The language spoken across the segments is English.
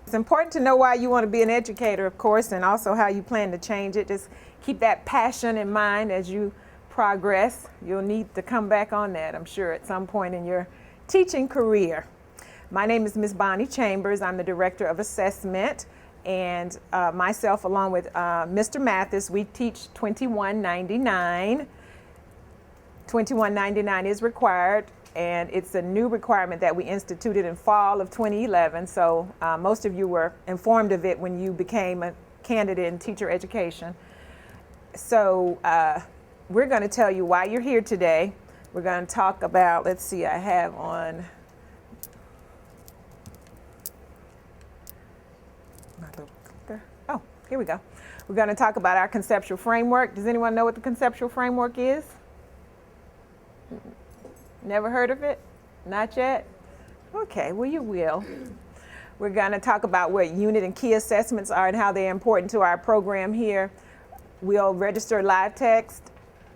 It's important to know why you want to be an educator, of course, and also how you plan to change it. Just keep that passion in mind as you progress. You'll need to come back on that, I'm sure, at some point in your teaching career. My name is Ms. Bonnie Chambers. I'm the Director of Assessment, and myself, along with Mr. Mathis, we teach 2199. 2199 is required, and it's a new requirement that we instituted in fall of 2011. So most of you were informed of it when you became a candidate in teacher education. So we're going to tell you why you're here today. We're going to talk about, let's see, I have on my little clicker. Oh, here we go. We're going to talk about our conceptual framework. Does anyone know what the conceptual framework is? Never heard of it? Not yet? Okay, well, you will. We're going to talk about what unit and key assessments are and how they're important to our program here. We'll register LiveText,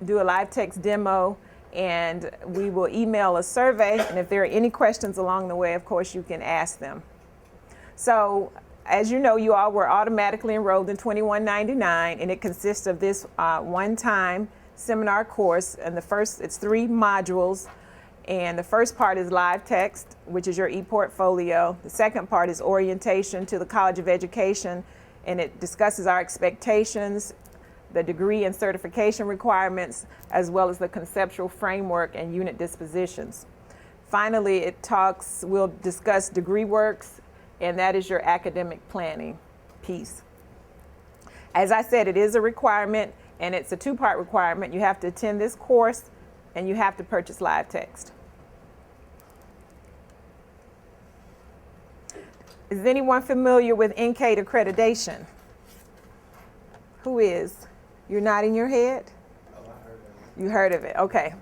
do a LiveText demo, and we will email a survey. And if there are any questions along the way, of course, you can ask them. So, as you know, you all were automatically enrolled in 2199, and it consists of this one-time seminar course. And it's 3 modules. And the first part is LiveText, which is your e-portfolio. The second part is orientation to the College of Education, and it discusses our expectations, the degree and certification requirements, as well as the conceptual framework and unit dispositions. Finally, we'll discuss degree works, and that is your academic planning piece. As I said, it is a requirement, and it's a 2-part requirement. You have to attend this course, and you have to purchase LiveText. Is anyone familiar with NCATE accreditation? Who is? You're nodding your head? Oh, I heard of it. You heard of it, okay.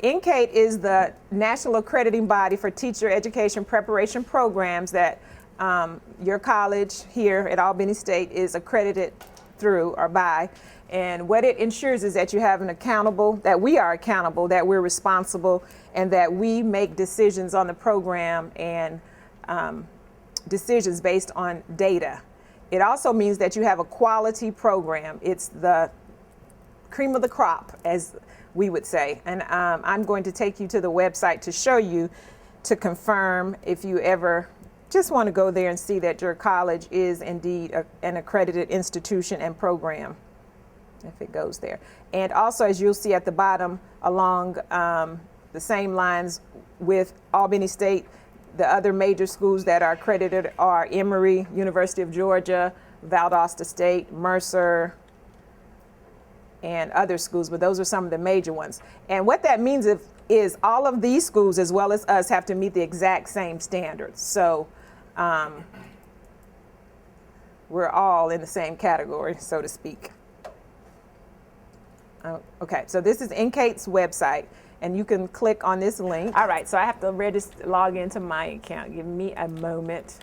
NCATE is the national accrediting body for teacher education preparation programs that your college here at Albany State is accredited through or by. And what it ensures is that you have that we are accountable, that we're responsible, and that we make decisions on the program and decisions based on data. It also means that you have a quality program. It's the cream of the crop, as we would say. And I'm going to take you to the website to show you, to confirm if you ever just want to go there and see that your college is indeed an accredited institution and program, if it goes there. And also, as you'll see at the bottom, along the same lines with Albany State, the other major schools that are accredited are Emory, University of Georgia, Valdosta State, Mercer, and other schools, but those are some of the major ones. And what that means is all of these schools, as well as us, have to meet the exact same standards. So we're all in the same category, so to speak. Okay, so this is NCATE's website, and you can click on this link. All right, so I have to log into my account. Give me a moment.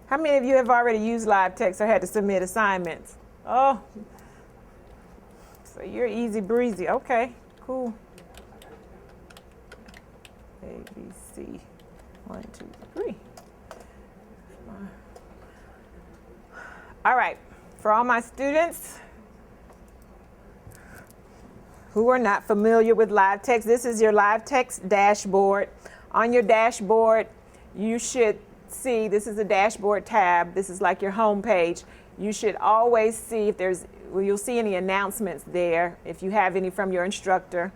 How many of you have already used LiveText or had to submit assignments? Oh, so you're easy breezy. Okay, cool. A, B, C, 1, 2, 3. All right, for all my students who are not familiar with LiveText, this is your LiveText dashboard. On your dashboard, you should see, this is a dashboard tab. This is like your home page. You should always see if you'll see any announcements there, if you have any from your instructor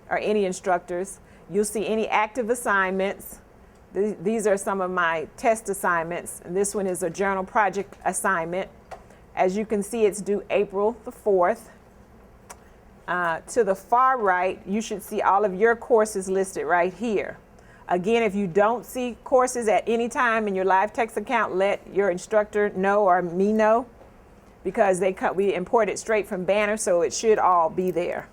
or any instructors. You'll see any active assignments. These are some of my test assignments. And this one is a journal project assignment. As you can see, it's due April the 4th. To the far right, you should see all of your courses listed right here. Again, if you don't see courses at any time in your LiveText account, let your instructor know or me know, because we import it straight from Banner, so it should all be there.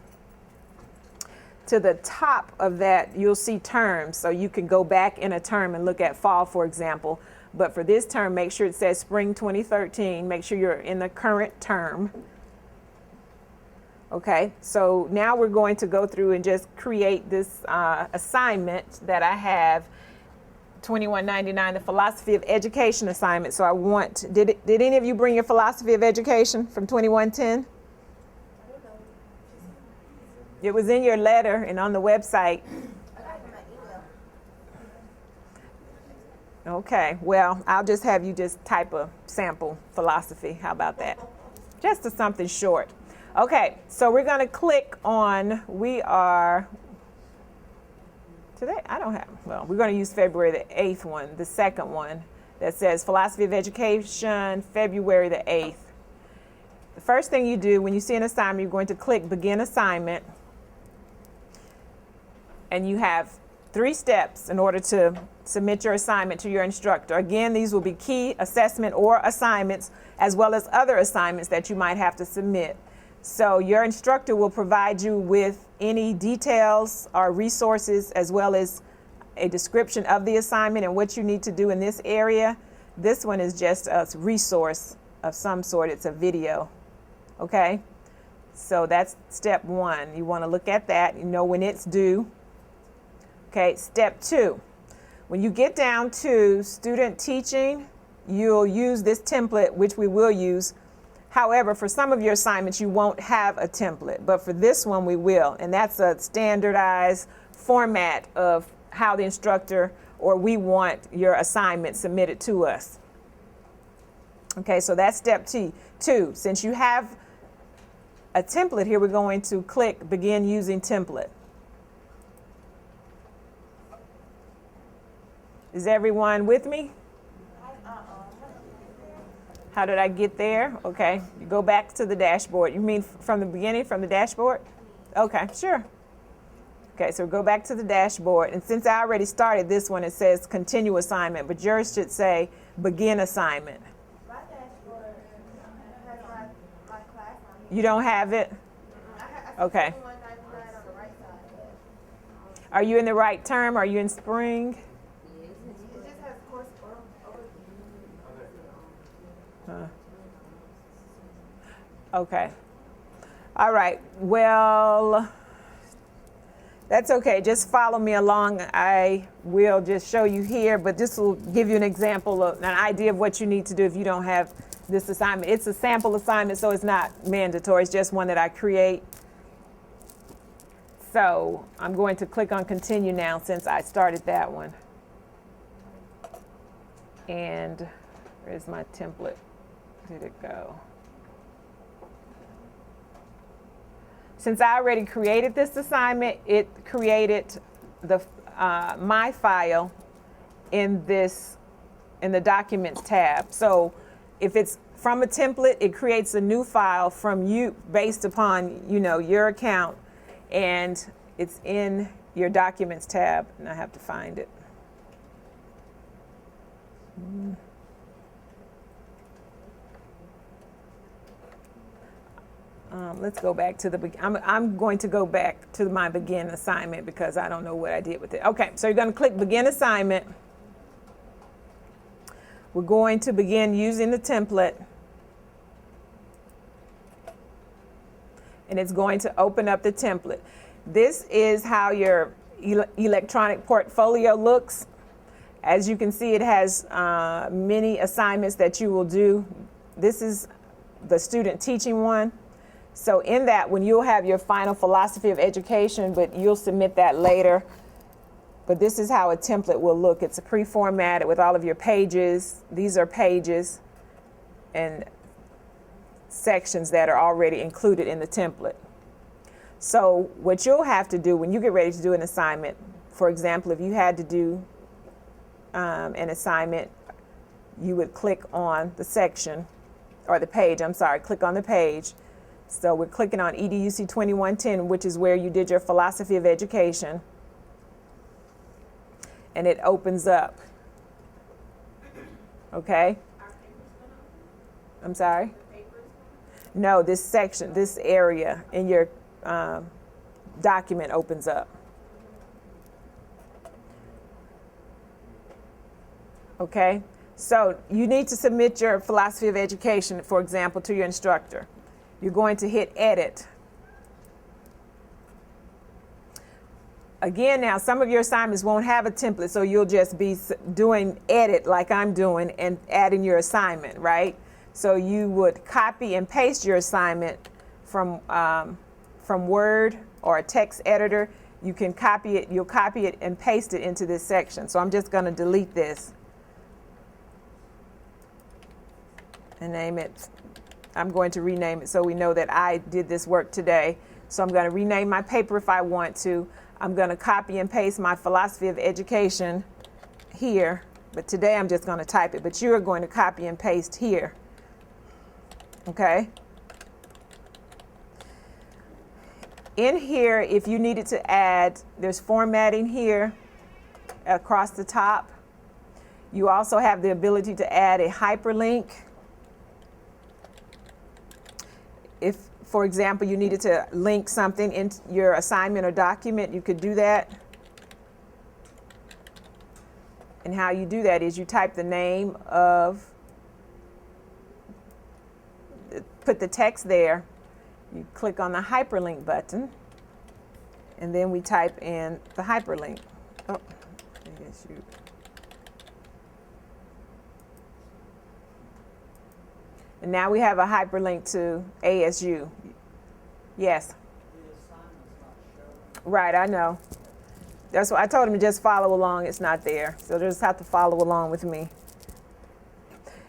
To the top of that, you'll see terms, so you can go back in a term and look at fall, for example. But for this term, make sure it says spring 2013. Make sure you're in the current term. Okay, so now we're going to go through and just create this assignment that I have, $21.99, the Philosophy of Education assignment. So I want, did any of you bring your Philosophy of Education from 2110? It was in your letter and on the website. Okay, well, I'll just have you just type a sample philosophy. How about that? Just something short. Okay, so we're going to click on, today, I don't have, well, we're going to use February the 8th one, the second one that says Philosophy of Education, February the 8th. The first thing you do when you see an assignment, you're going to click Begin Assignment. And you have 3 steps in order to submit your assignment to your instructor. Again, these will be key assessment or assignments, as well as other assignments that you might have to submit. So your instructor will provide you with any details or resources, as well as a description of the assignment and what you need to do in this area. This one is just a resource of some sort. It's a video. Okay? So that's step 1. You want to look at that. You know when it's due. Okay, step 2. When you get down to student teaching, you'll use this template, which we will use. However, for some of your assignments, you won't have a template, but for this one, we will. And that's a standardized format of how the instructor or we want your assignment submitted to us. Okay, so that's step 2. Since you have a template here, we're going to click Begin Using Template. Is everyone with me? How did I get there? Okay, you go back to the dashboard. You mean from the beginning, from the dashboard? Okay, sure. Okay, so go back to the dashboard. And since I already started this one, it says Continue Assignment, but yours should say Begin Assignment. My dashboard has my class on it. You don't have it? Okay. Are you in the right term? Are you in spring? Okay. All right. Well, that's okay. Just follow me along. I will just show you here, but this will give you an example of an idea of what you need to do if you don't have this assignment. It's a sample assignment, so it's not mandatory. It's just one that I create. So I'm going to click on Continue now since I started that one. And where's my template? Did it go? Since I already created this assignment, it created the my file in the Documents tab. So if it's from a template, it creates a new file from you based upon your account, and it's in your Documents tab. And I have to find it. Let's go back to I'm going to go back to my Begin Assignment because I don't know what I did with it. Okay, so you're going to click Begin Assignment. We're going to begin using the template. And it's going to open up the template. This is how your electronic portfolio looks. As you can see, it has many assignments that you will do. This is the student teaching one. So in that one, you'll have your final Philosophy of Education, but you'll submit that later. But this is how a template will look. It's pre-formatted with all of your pages. These are pages and sections that are already included in the template. So what you'll have to do when you get ready to do an assignment, for example, if you had to do an assignment, you would click on the section, or the page, click on the page. So we're clicking on EDUC 2110, which is where you did your Philosophy of Education. And it opens up. Okay? I'm sorry? No, this section, this area in your document opens up. Okay? So you need to submit your Philosophy of Education, for example, to your instructor. You're going to hit Edit. Again, now some of your assignments won't have a template, so you'll just be doing edit like I'm doing and adding your assignment, right? So you would copy and paste your assignment from Word or a text editor. You can copy it, you'll copy it and paste it into this section. So I'm just going to delete this and name it. I'm going to rename it so we know that I did this work today. So I'm going to rename my paper if I want to. I'm going to copy and paste my philosophy of education here, but today I'm just going to type it, but you're going to copy and paste here. Okay? In here, if you needed to add, there's formatting here across the top. You also have the ability to add a hyperlink. If, for example, you needed to link something into your assignment or document, you could do that. And how you do that is you type the name of, put the text there, you click on the hyperlink button, and then we type in the hyperlink. Oh, I guess you. And now we have a hyperlink to ASU. Yes. Right, I know. That's why I told him to just follow along. It's not there. So they just have to follow along with me.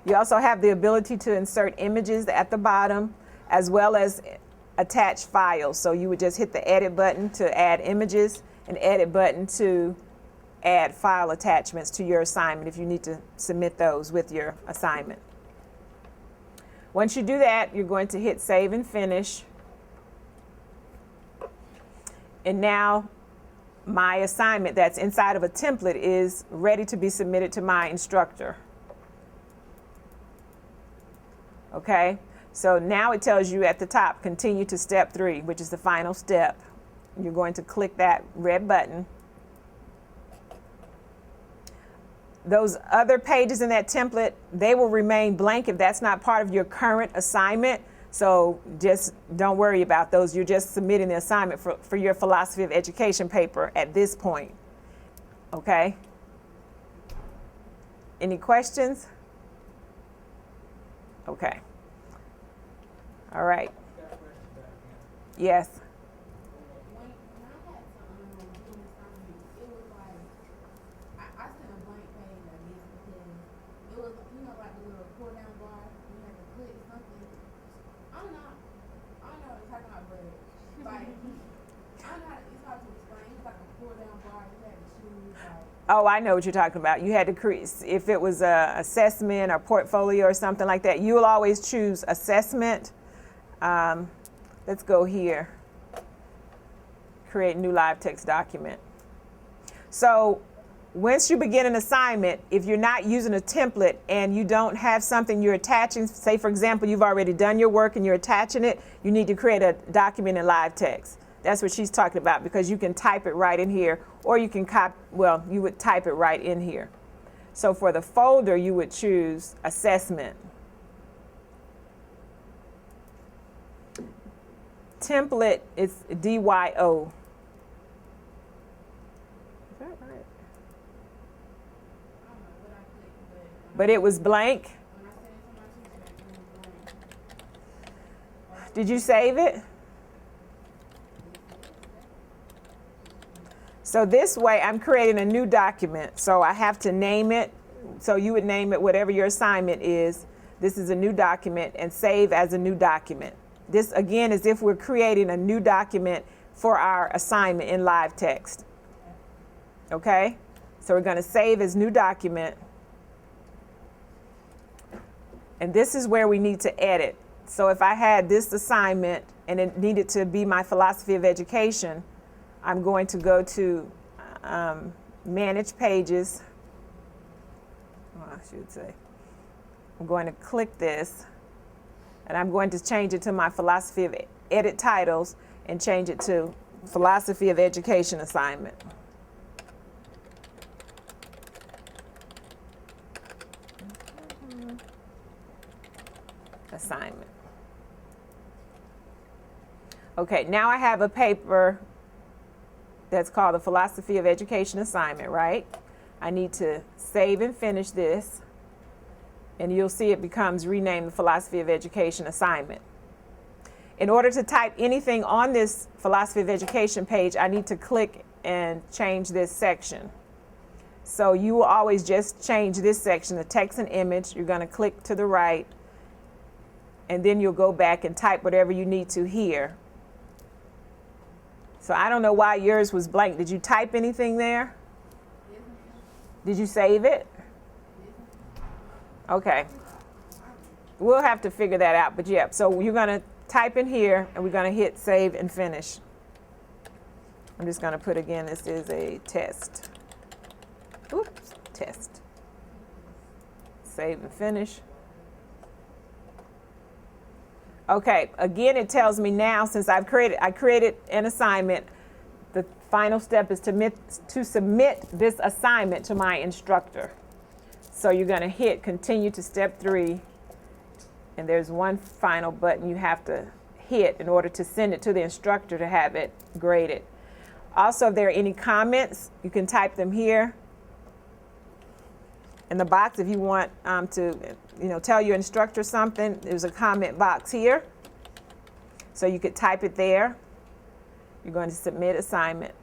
You also have the ability to insert images at the bottom as well as attach files. So you would just hit the edit button to add images and edit button to add file attachments to your assignment if you need to submit those with your assignment. Once you do that, you're going to hit save and finish. And now my assignment that's inside of a template is ready to be submitted to my instructor. Okay, so now it tells you at the top, continue to step 3, which is the final step. You're going to click that red button. Those other pages in that template, they will remain blank if that's not part of your current assignment. So just don't worry about those. You're just submitting the assignment for your philosophy of education paper at this point. Okay? Any questions? Okay. All right. Yes. Oh, I know what you're talking about. You had to create, if it was a assessment or portfolio or something like that, you will always choose assessment. Let's go here. Create new LiveText document. So once you begin an assignment, if you're not using a template and you don't have something you're attaching, say for example, you've already done your work and you're attaching it, you need to create a document in LiveText. That's what she's talking about, because you can type it right in here, or you can you would type it right in here. So for the folder, you would choose assessment. Template is DYO. Is that right? But it was blank. Did you save it? So this way, I'm creating a new document. So I have to name it. So you would name it whatever your assignment is. This is a new document, and save as a new document. This, again, is if we're creating a new document for our assignment in LiveText. Okay? So we're going to save as new document. And this is where we need to edit. So if I had this assignment and it needed to be my philosophy of education, I'm going to go to Manage Pages. Well, I should say. I'm going to click this, and I'm going to change it to my philosophy of edit titles and change it to philosophy of education assignment. Assignment. Okay, now I have a paper that's called the Philosophy of Education assignment, right? I need to save and finish this, and you'll see it becomes renamed the Philosophy of Education assignment. In order to type anything on this Philosophy of Education page, I need to click and change this section. So you will always just change this section, the text and image. You're going to click to the right, and then you'll go back and type whatever you need to here. So I don't know why yours was blank. Did you type anything there? Did you save it? Okay. We'll have to figure that out, but yeah. So you're going to type in here, and we're going to hit save and finish. I'm just going to put again, this is a test. Oops, test. Save and finish. Okay, again, it tells me now, since I created an assignment, the final step is to submit this assignment to my instructor. So you're going to hit continue to step 3, and there's one final button you have to hit in order to send it to the instructor to have it graded. Also, if there are any comments, you can type them here in the box. If you want to tell your instructor something, there's a comment box here. So you could type it there. You're going to submit assignment.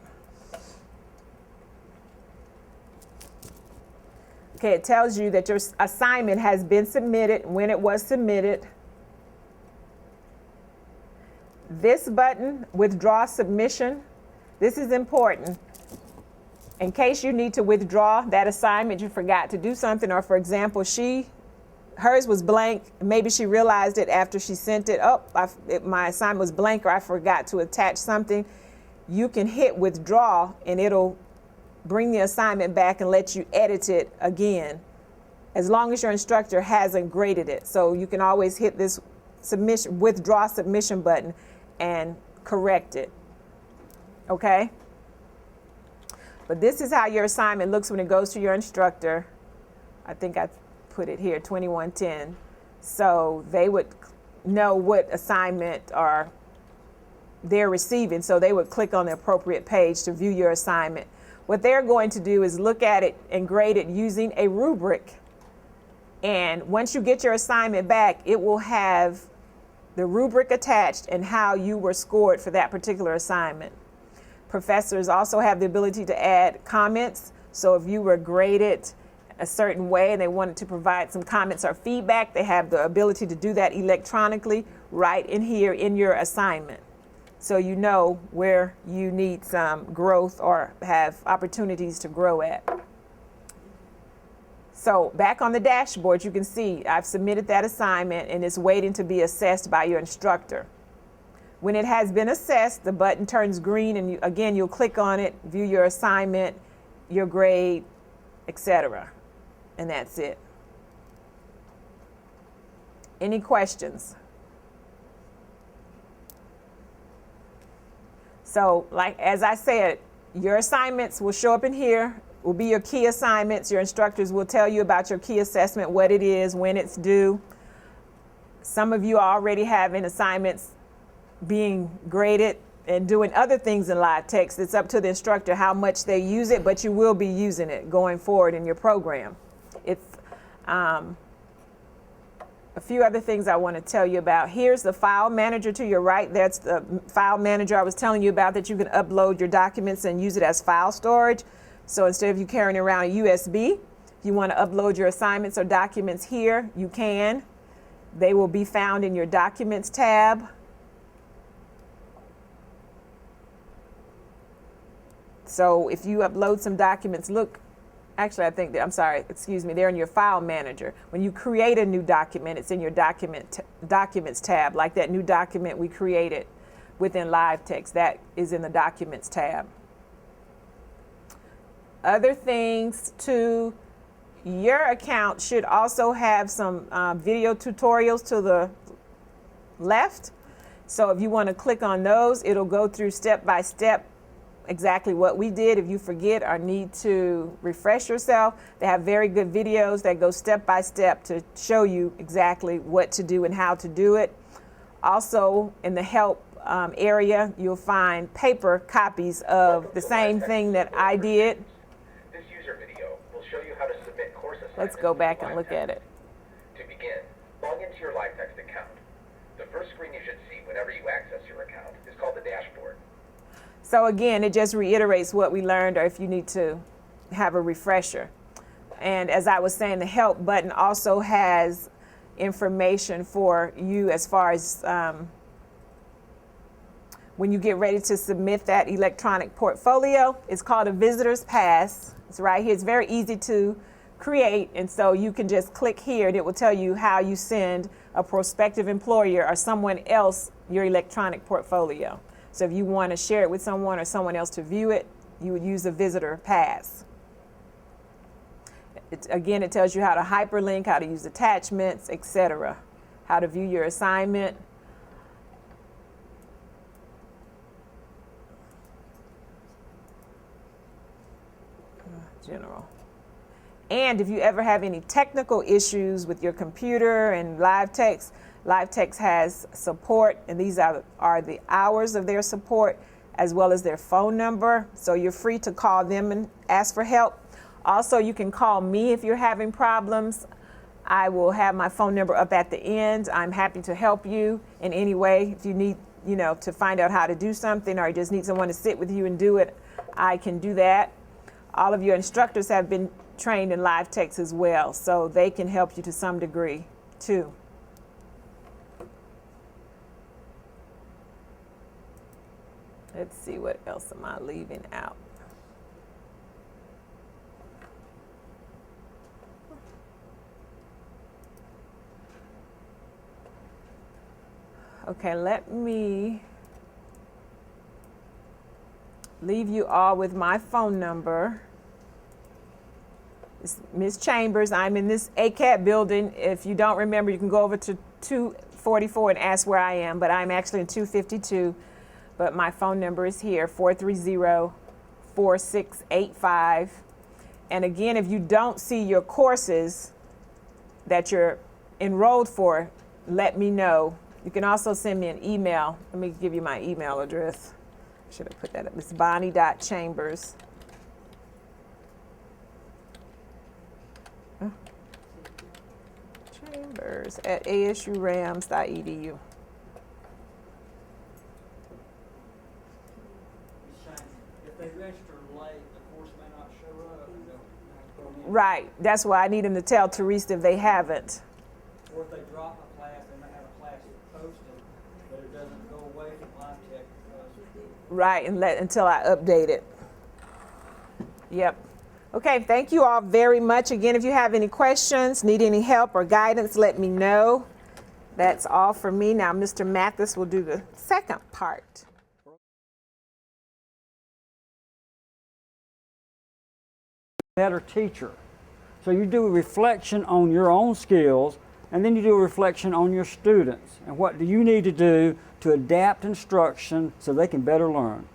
Okay, it tells you that your assignment has been submitted, when it was submitted. This button, withdraw submission, this is important. In case you need to withdraw that assignment, you forgot to do something, or for example, hers was blank. Maybe she realized it after she sent it. My assignment was blank, or I forgot to attach something. You can hit withdraw, and it'll bring the assignment back and let you edit it again, as long as your instructor hasn't graded it. So you can always hit this withdraw submission button and correct it. Okay? But this is how your assignment looks when it goes to your instructor. I think I put it here, 2110. So they would know what assignment they're receiving, so they would click on the appropriate page to view your assignment. What they're going to do is look at it and grade it using a rubric. And once you get your assignment back, it will have the rubric attached and how you were scored for that particular assignment. Professors also have the ability to add comments. So if you were graded a certain way and they wanted to provide some comments or feedback, they have the ability to do that electronically right in here in your assignment. So you know where you need some growth or have opportunities to grow at. So back on the dashboard, you can see I've submitted that assignment and it's waiting to be assessed by your instructor. When it has been assessed, the button turns green, and you'll click on it, view your assignment, your grade, etc. And that's it. Any questions? So, as I said, your assignments will show up in here, will be your key assignments. Your instructors will tell you about your key assessment, what it is, when it's due. Some of you are already having assignments being graded and doing other things in LiveText. It's up to the instructor how much they use it, but you will be using it going forward in your program. It's a few other things I want to tell you about. Here's the file manager to your right. That's the file manager I was telling you about, that you can upload your documents and use it as file storage. So instead of you carrying around a USB, if you want to upload your assignments or documents here, you can. They will be found in your Documents tab. So if you upload some documents, they're in your File Manager. When you create a new document, it's in your Documents tab, like that new document we created within LiveText. That is in the Documents tab. Other things too, your account should also have some video tutorials to the left. So if you want to click on those, it'll go through step by step exactly what we did. If you forget or need to refresh yourself, they have very good videos that go step by step to show you exactly what to do and how to do it. Also, in the help area, you'll find paper copies of the same thing that I did. This user video will show you how to submit course assignments. Let's go back and look at it. To begin, log into your LiveText account. The first screen you should see whenever you access your account is called the dashboard. So again, it just reiterates what we learned, or if you need to have a refresher. And as I was saying, the help button also has information for you as far as when you get ready to submit that electronic portfolio. It's called a visitor's pass. It's right here. It's very easy to create, and so you can just click here and it will tell you how you send a prospective employer or someone else your electronic portfolio. So if you want to share it with someone or someone else to view it, you would use a visitor pass. Again, it tells you how to hyperlink, how to use attachments, etc., how to view your assignment. General. And if you ever have any technical issues with your computer and LiveText, LiveText has support, and these are the hours of their support as well as their phone number. So you're free to call them and ask for help. Also, you can call me if you're having problems. I will have my phone number up at the end. I'm happy to help you in any way. If you need, to find out how to do something, or you just need someone to sit with you and do it, I can do that. All of your instructors have been trained in LiveText as well, so they can help you to some degree too. Let's see, what else am I leaving out? Okay, let me leave you all with my phone number. It's Ms. Chambers. I'm in this ACAT building. If you don't remember, you can go over to 244 and ask where I am, but I'm actually in 252. But my phone number is here, 430-4685. And again, if you don't see your courses that you're enrolled for, let me know. You can also send me an email. Let me give you my email address. I should have put that up. It's bonnie.chambers. chambers@asurams.edu. If they register late, the course may not show up. And they'll have to go in. Right. That's why I need them to tell Teresa if they haven't. Or if they drop a class, they may have a class posted, but it doesn't go away from LiveText. Right, and until I update it. Yep. Okay, thank you all very much. Again, if you have any questions, need any help or guidance, let me know. That's all for me. Now, Mr. Mathis will do the second part. Better teacher. So you do a reflection on your own skills, and then you do a reflection on your students. And what do you need to do to adapt instruction so they can better learn?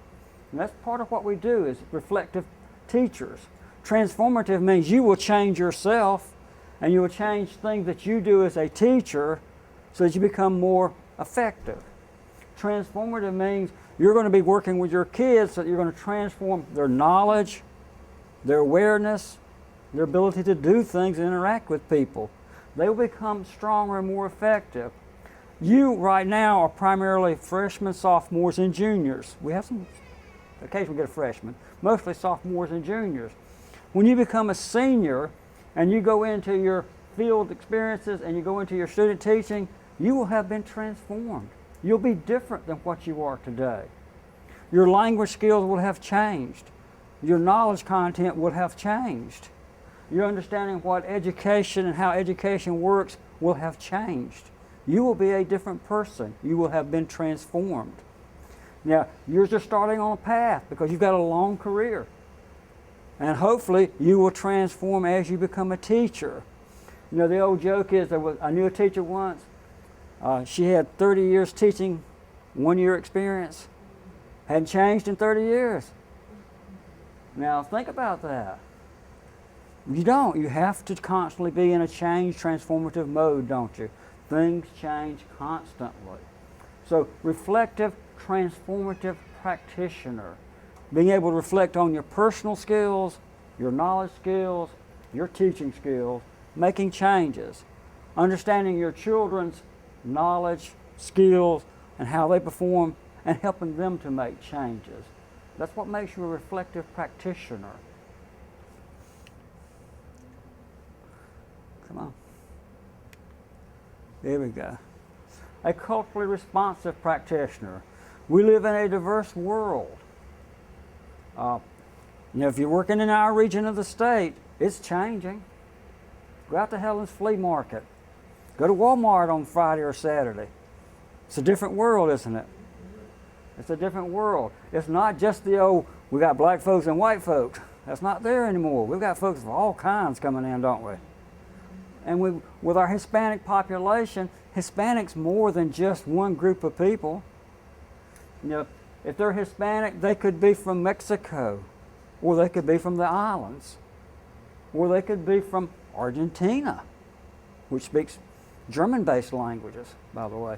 And that's part of what we do is reflective teachers. Transformative means you will change yourself, and you will change things that you do as a teacher so that you become more effective. Transformative means you're going to be working with your kids so that you're going to transform their knowledge, their awareness, their ability to do things and interact with people. They will become stronger and more effective. You right now are primarily freshmen, sophomores, and juniors. We have some, occasionally we get a freshman, mostly sophomores and juniors. When you become a senior and you go into your field experiences and you go into your student teaching, you will have been transformed. You'll be different than what you are today. Your language skills will have changed. Your knowledge content will have changed. Your understanding of what education and how education works will have changed. You will be a different person. You will have been transformed. Now, you're just starting on a path because you've got a long career. And hopefully you will transform as you become a teacher. You know, the old joke is, I knew a teacher once. She had 30 years teaching, 1 year experience. Hadn't changed in 30 years. Now think about that. You don't. You have to constantly be in a change, transformative mode, don't you? Things change constantly. So reflective transformative practitioner. Being able to reflect on your personal skills, your knowledge skills, your teaching skills, making changes, understanding your children's knowledge, skills, and how they perform, and helping them to make changes. That's what makes you a reflective practitioner. Come on. There we go. A culturally responsive practitioner. We live in a diverse world. If you're working in our region of the state, it's changing. Go out to Helen's Flea Market. Go to Walmart on Friday or Saturday. It's a different world, isn't it? It's a different world. It's not just the old, we got black folks and white folks. That's not there anymore. We've got folks of all kinds coming in, don't we? And with our Hispanic population, Hispanics more than just one group of people. If they're Hispanic, they could be from Mexico, or they could be from the islands, or they could be from Argentina, which speaks German-based languages, by the way.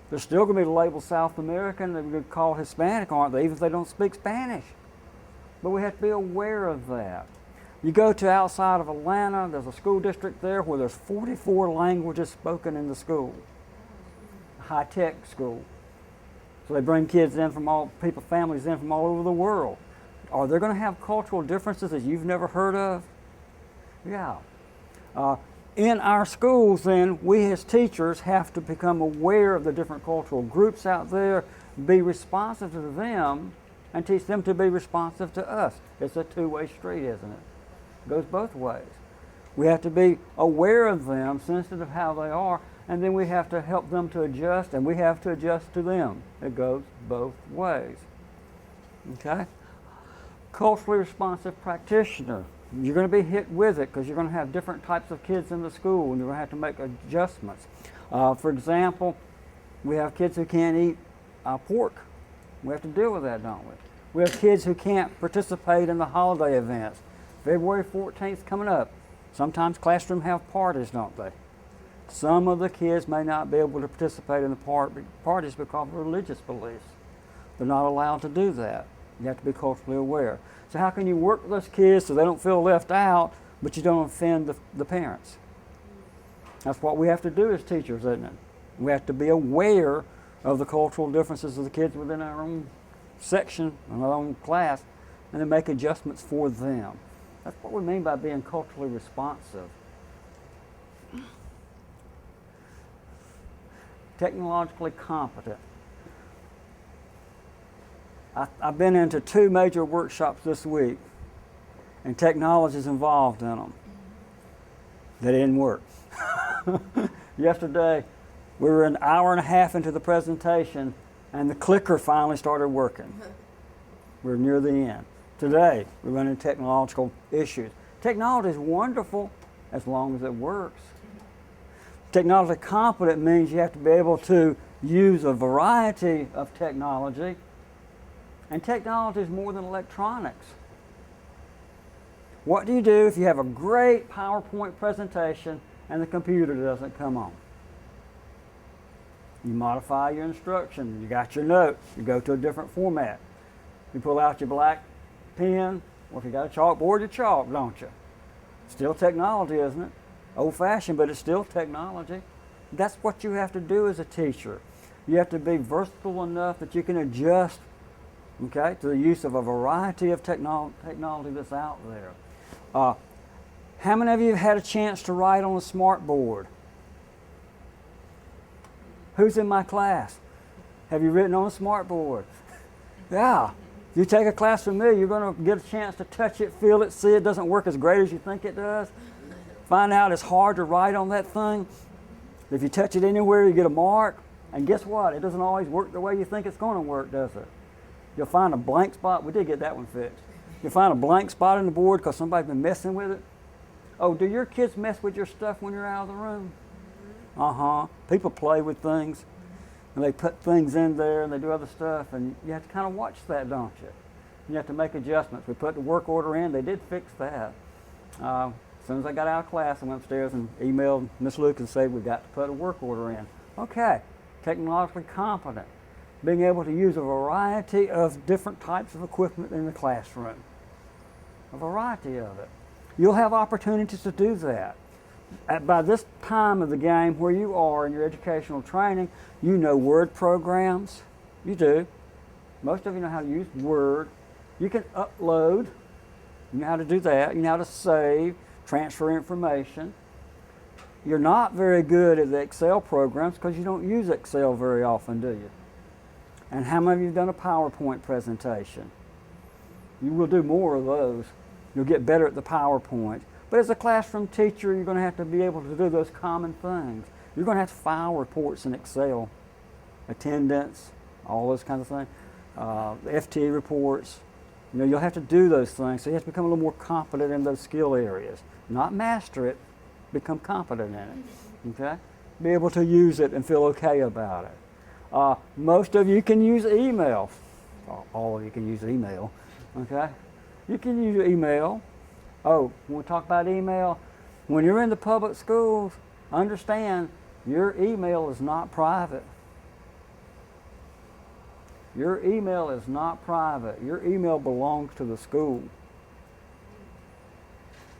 They're still going to be labeled South American. They're going to call Hispanic, aren't they, even if they don't speak Spanish. But we have to be aware of that. You go to outside of Atlanta, there's a school district there where there's 44 languages spoken in the school. High-tech school. So they bring kids in from families in from all over the world. Are they going to have cultural differences that you've never heard of? Yeah. In our schools, then, we as teachers have to become aware of the different cultural groups out there, be responsive to them, and teach them to be responsive to us. It's a two-way street, isn't it? It goes both ways. We have to be aware of them, sensitive of how they are, and then we have to help them to adjust, and we have to adjust to them. It goes both ways. Okay? Culturally responsive practitioner. You're going to be hit with it because you're going to have different types of kids in the school, and you're going to have to make adjustments. For example, we have kids who can't eat pork. We have to deal with that, don't we? We have kids who can't participate in the holiday events. February 14th coming up. Sometimes classrooms have parties, don't they? Some of the kids may not be able to participate in the parties because of religious beliefs. They're not allowed to do that. You have to be culturally aware. So how can you work with those kids so they don't feel left out, but you don't offend the parents? That's what we have to do as teachers, isn't it? We have to be aware of the cultural differences of the kids within our own section, our own class, and then make adjustments for them. That's what we mean by being culturally responsive. Technologically competent. I've been into 2 major workshops this week, and technology is involved in them. They didn't work. Yesterday, we were an hour and a half into the presentation, and the clicker finally started working. We're near the end. Today, we're running into technological issues. Technology is wonderful as long as it works. Technologically competent means you have to be able to use a variety of technology, and technology is more than electronics. What do you do if you have a great PowerPoint presentation and the computer doesn't come on? You modify your instruction. You got your notes. You go to a different format. You pull out your black pen, or if you got a chalkboard, you chalk, don't you? Still technology, isn't it? Old-fashioned, but it's still technology. That's what you have to do as a teacher. You have to be versatile enough that you can adjust, okay, to the use of a variety of technology that's out there. How many of you have had a chance to write on a smart board? Who's in my class? Have you written on a smart board? Yeah. If you take a class from me, you're going to get a chance to touch it, feel it, see it doesn't work as great as you think it does. Find out it's hard to write on that thing. If you touch it anywhere, you get a mark. And guess what? It doesn't always work the way you think it's going to work, does it? You'll find a blank spot. We did get that one fixed. You'll find a blank spot in the board because somebody's been messing with it. Oh, do your kids mess with your stuff when you're out of the room? Uh-huh. People play with things, and they put things in there, and they do other stuff, and you have to kind of watch that, don't you? You have to make adjustments. We put the work order in. They did fix that. As soon as I got out of class, I went upstairs and emailed Miss Luke and said we got to put a work order in. Okay, technologically competent. being able to use a variety of different types of equipment in the classroom. A variety of it. You'll have opportunities to do that. By this time of the game where you are in your educational training, you know Word programs. You do. Most of you know how to use Word. You can upload. You know how to do that. You know how to save, transfer information. You're not very good at the Excel programs because you don't use Excel very often, do you? And how many of you have done a PowerPoint presentation? You will do more of those. You'll get better at the PowerPoint. But as a classroom teacher, you're going to have to be able to do those common things. You're going to have to file reports in Excel, attendance, all those kinds of things, the FT reports. You know, you'll have to do those things, so you have to become a little more competent in those skill areas. Not master it, become competent in it, okay? Be able to use it and feel okay about it. Most of you can use email. All of you can use email, okay? You can use email. Oh, when we talk about email, when you're in the public schools, understand your email is not private. Your email is not private. Your email belongs to the school.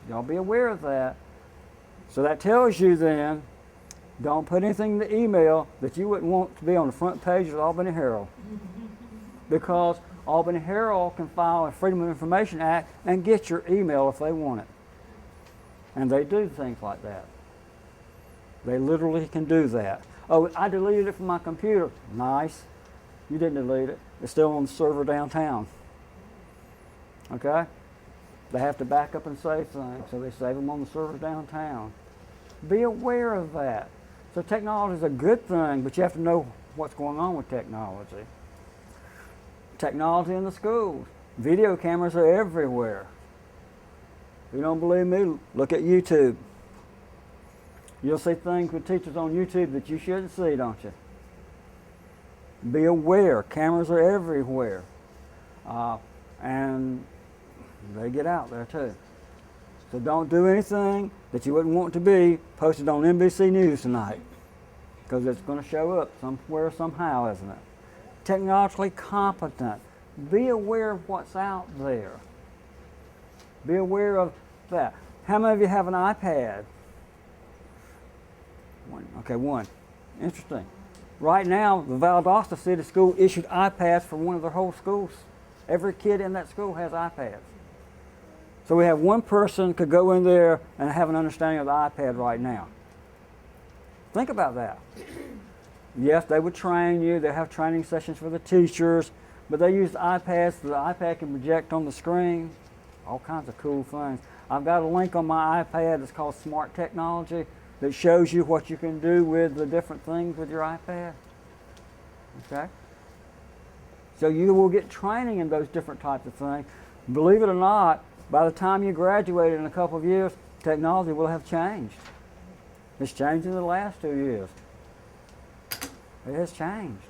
Y'all be aware of that. So that tells you then, don't put anything in the email that you wouldn't want to be on the front page of the Albany Herald. Because Albany Herald can file a Freedom of Information Act and get your email if they want it. And they do things like that. They literally can do that. Oh, I deleted it from my computer. Nice. You didn't delete it. It's still on the server downtown. Okay? They have to back up and save things, so they save them on the server downtown. Be aware of that. So technology is a good thing, but you have to know what's going on with technology. Technology in the schools. Video cameras are everywhere. If you don't believe me, look at YouTube. You'll see things with teachers on YouTube that you shouldn't see, don't you? Be aware, cameras are everywhere. And they get out there too. So don't do anything that you wouldn't want to be posted on NBC News tonight, because it's going to show up somewhere, somehow, isn't it? Technologically competent. Be aware of what's out there. Be aware of that. How many of you have an iPad? One. Okay, one. Interesting. Right now, the Valdosta City School issued iPads for one of their whole schools. Every kid in that school has iPads. So we have one person could go in there and have an understanding of the iPad right now. Think about that. Yes, they would train you. They have training sessions for the teachers, but they use iPads so the iPad can project on the screen. All kinds of cool things. I've got a link on my iPad that's called Smart Technology that shows you what you can do with the different things with your iPad. Okay? So you will get training in those different types of things. Believe it or not, by the time you graduate in a couple of years, technology will have changed. It's changed in the last 2 years. It has changed.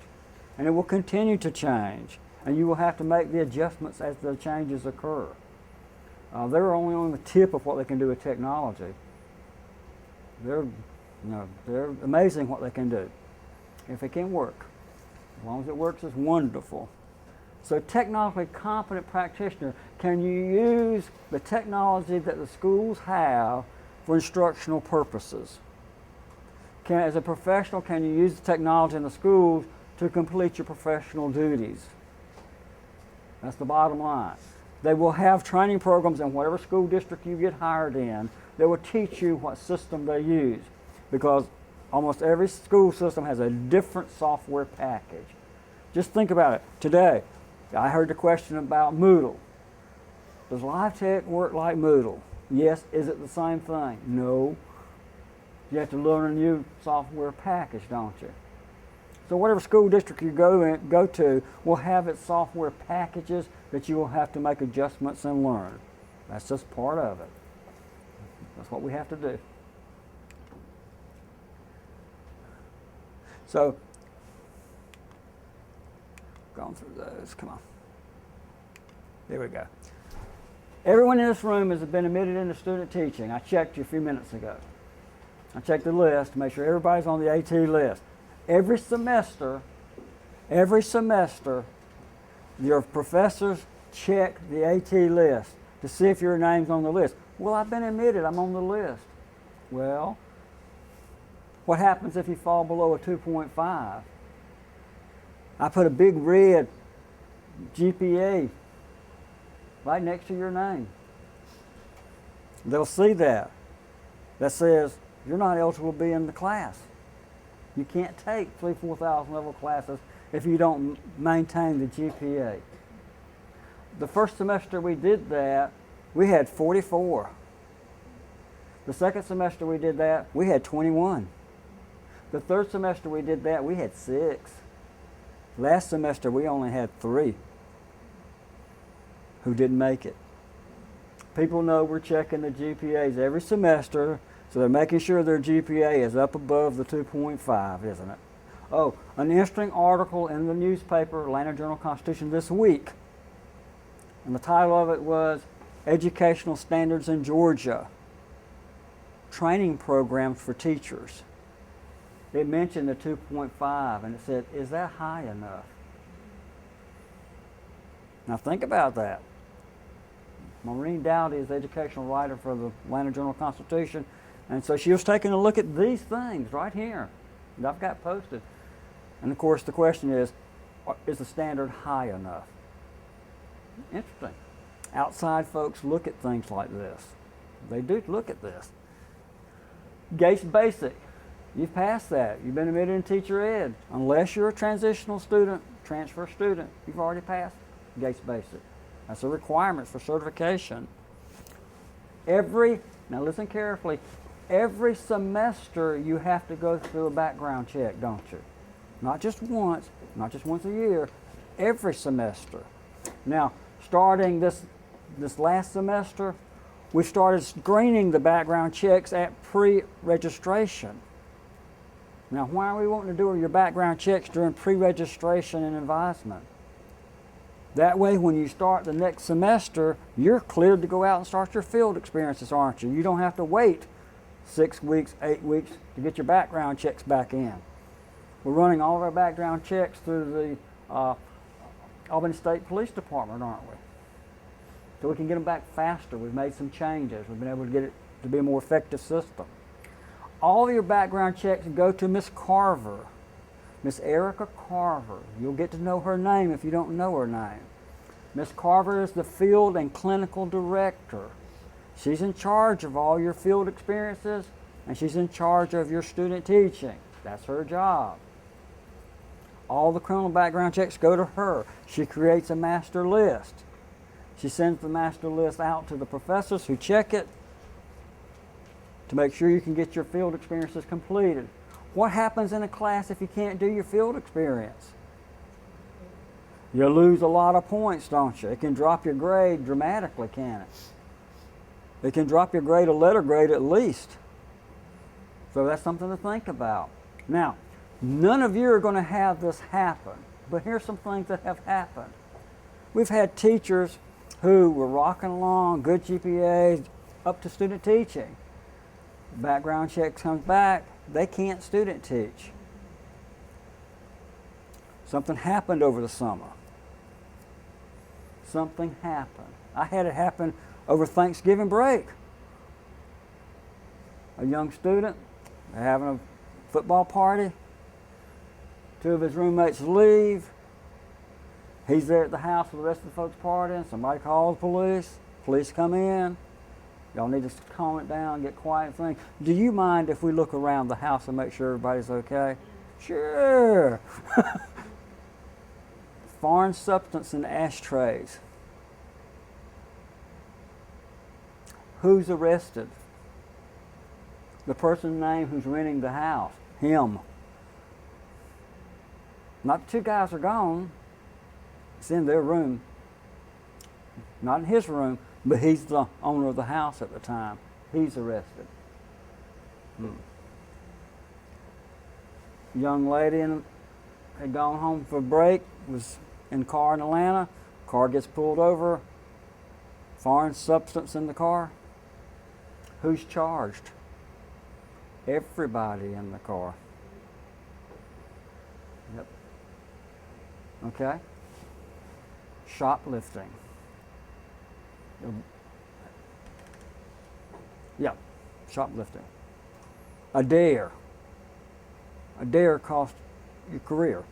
And it will continue to change. And you will have to make the adjustments as the changes occur. They're only on the tip of what they can do with technology. They're amazing what they can do. If it can work. As long as it works, it's wonderful. So technically competent practitioner, can you use the technology that the schools have for instructional purposes? As a professional, can you use the technology in the schools to complete your professional duties? That's the bottom line. They will have training programs in whatever school district you get hired in. They will teach you what system they use, because almost every school system has a different software package. Just think about it. Today, I heard the question about Moodle. Does LiveText work like Moodle? Yes. Is it the same thing? No. You have to learn a new software package, don't you? So whatever school district you go to will have its software packages that you will have to make adjustments and learn. That's just part of it. That's what we have to do. So, going through those, come on. There we go. Everyone in this room has been admitted into student teaching. I checked you a few minutes ago. I checked the list to make sure everybody's on the AT list. Every semester, Every semester, your professors check the AT list to see if your name's on the list. Well, I've been admitted, I'm on the list. Well, what happens if you fall below a 2.5? I put a big red GPA right next to your name. They'll see that. That says you're not eligible to be in the class. You can't take 3,000-4,000 level classes if you don't maintain the GPA. The first semester we did that, we had 44. The second semester we did that, we had 21. The third semester we did that, we had 6. Last semester we only had 3 who didn't make it. People know we're checking the GPAs every semester, so they're making sure their GPA is up above the 2.5, isn't it? Oh, an interesting article in the newspaper, Atlanta Journal-Constitution, this week. And the title of it was Educational Standards in Georgia, Training Programs for Teachers. It mentioned the 2.5 and it said, is that high enough? Now think about that. Maureen Dowdy is the educational writer for the Atlanta Journal-Constitution, and so she was taking a look at these things right here that I've got posted. And of course the question is the standard high enough? Interesting. Outside folks look at things like this. They do look at this. Gates Basic. You've passed that. You've been admitted in teacher ed. Unless you're a transitional student, transfer student, you've already passed Gates Basic. That's a requirement for certification. Now listen carefully, every semester you have to go through a background check, don't you? Not just once a year, every semester. Now, starting this last semester, we started screening the background checks at pre-registration. Now, why are we wanting to do your background checks during pre-registration and advisement? That way, when you start the next semester, you're cleared to go out and start your field experiences, aren't you? You don't have to wait 6 weeks, 8 weeks to get your background checks back in. We're running all of our background checks through the Albany State Police Department, aren't we? So we can get them back faster. We've made some changes. We've been able to get it to be a more effective system. All of your background checks go to Miss Carver, Miss Erica Carver. You'll get to know her name if you don't know her name. Miss Carver is the field and clinical director. She's in charge of all your field experiences, and she's in charge of your student teaching. That's her job. All the criminal background checks go to her. She creates a master list. She sends the master list out to the professors who check it to make sure you can get your field experiences completed. What happens in a class if you can't do your field experience? You lose a lot of points, don't you? It can drop your grade dramatically, can it? It can drop your grade a letter grade at least. So that's something to think about. Now, none of you are going to have this happen, but here's some things that have happened. We've had teachers who were rocking along, good GPAs, up to student teaching. Background check comes back, they can't student teach. Something happened over the summer. Something happened. I had it happen over Thanksgiving break. A young student, they're having a football party. 2 of his roommates leave. He's there at the house with the rest of the folks partying. Somebody calls the police. Police come in. Y'all need to calm it down, get quiet thing. Do you mind if we look around the house and make sure everybody's okay? Sure. Foreign substance in ashtrays. Who's arrested? The person's name who's renting the house. Him. Not the 2 guys are gone. It's in their room. Not in his room, but he's the owner of the house at the time. He's arrested. Young lady had gone home for a break, was in a car in Atlanta. Car gets pulled over. Foreign substance in the car. Who's charged? Everybody in the car. Yep. Okay? Shoplifting. Yeah, shoplifting. A dare. A dare costs your career.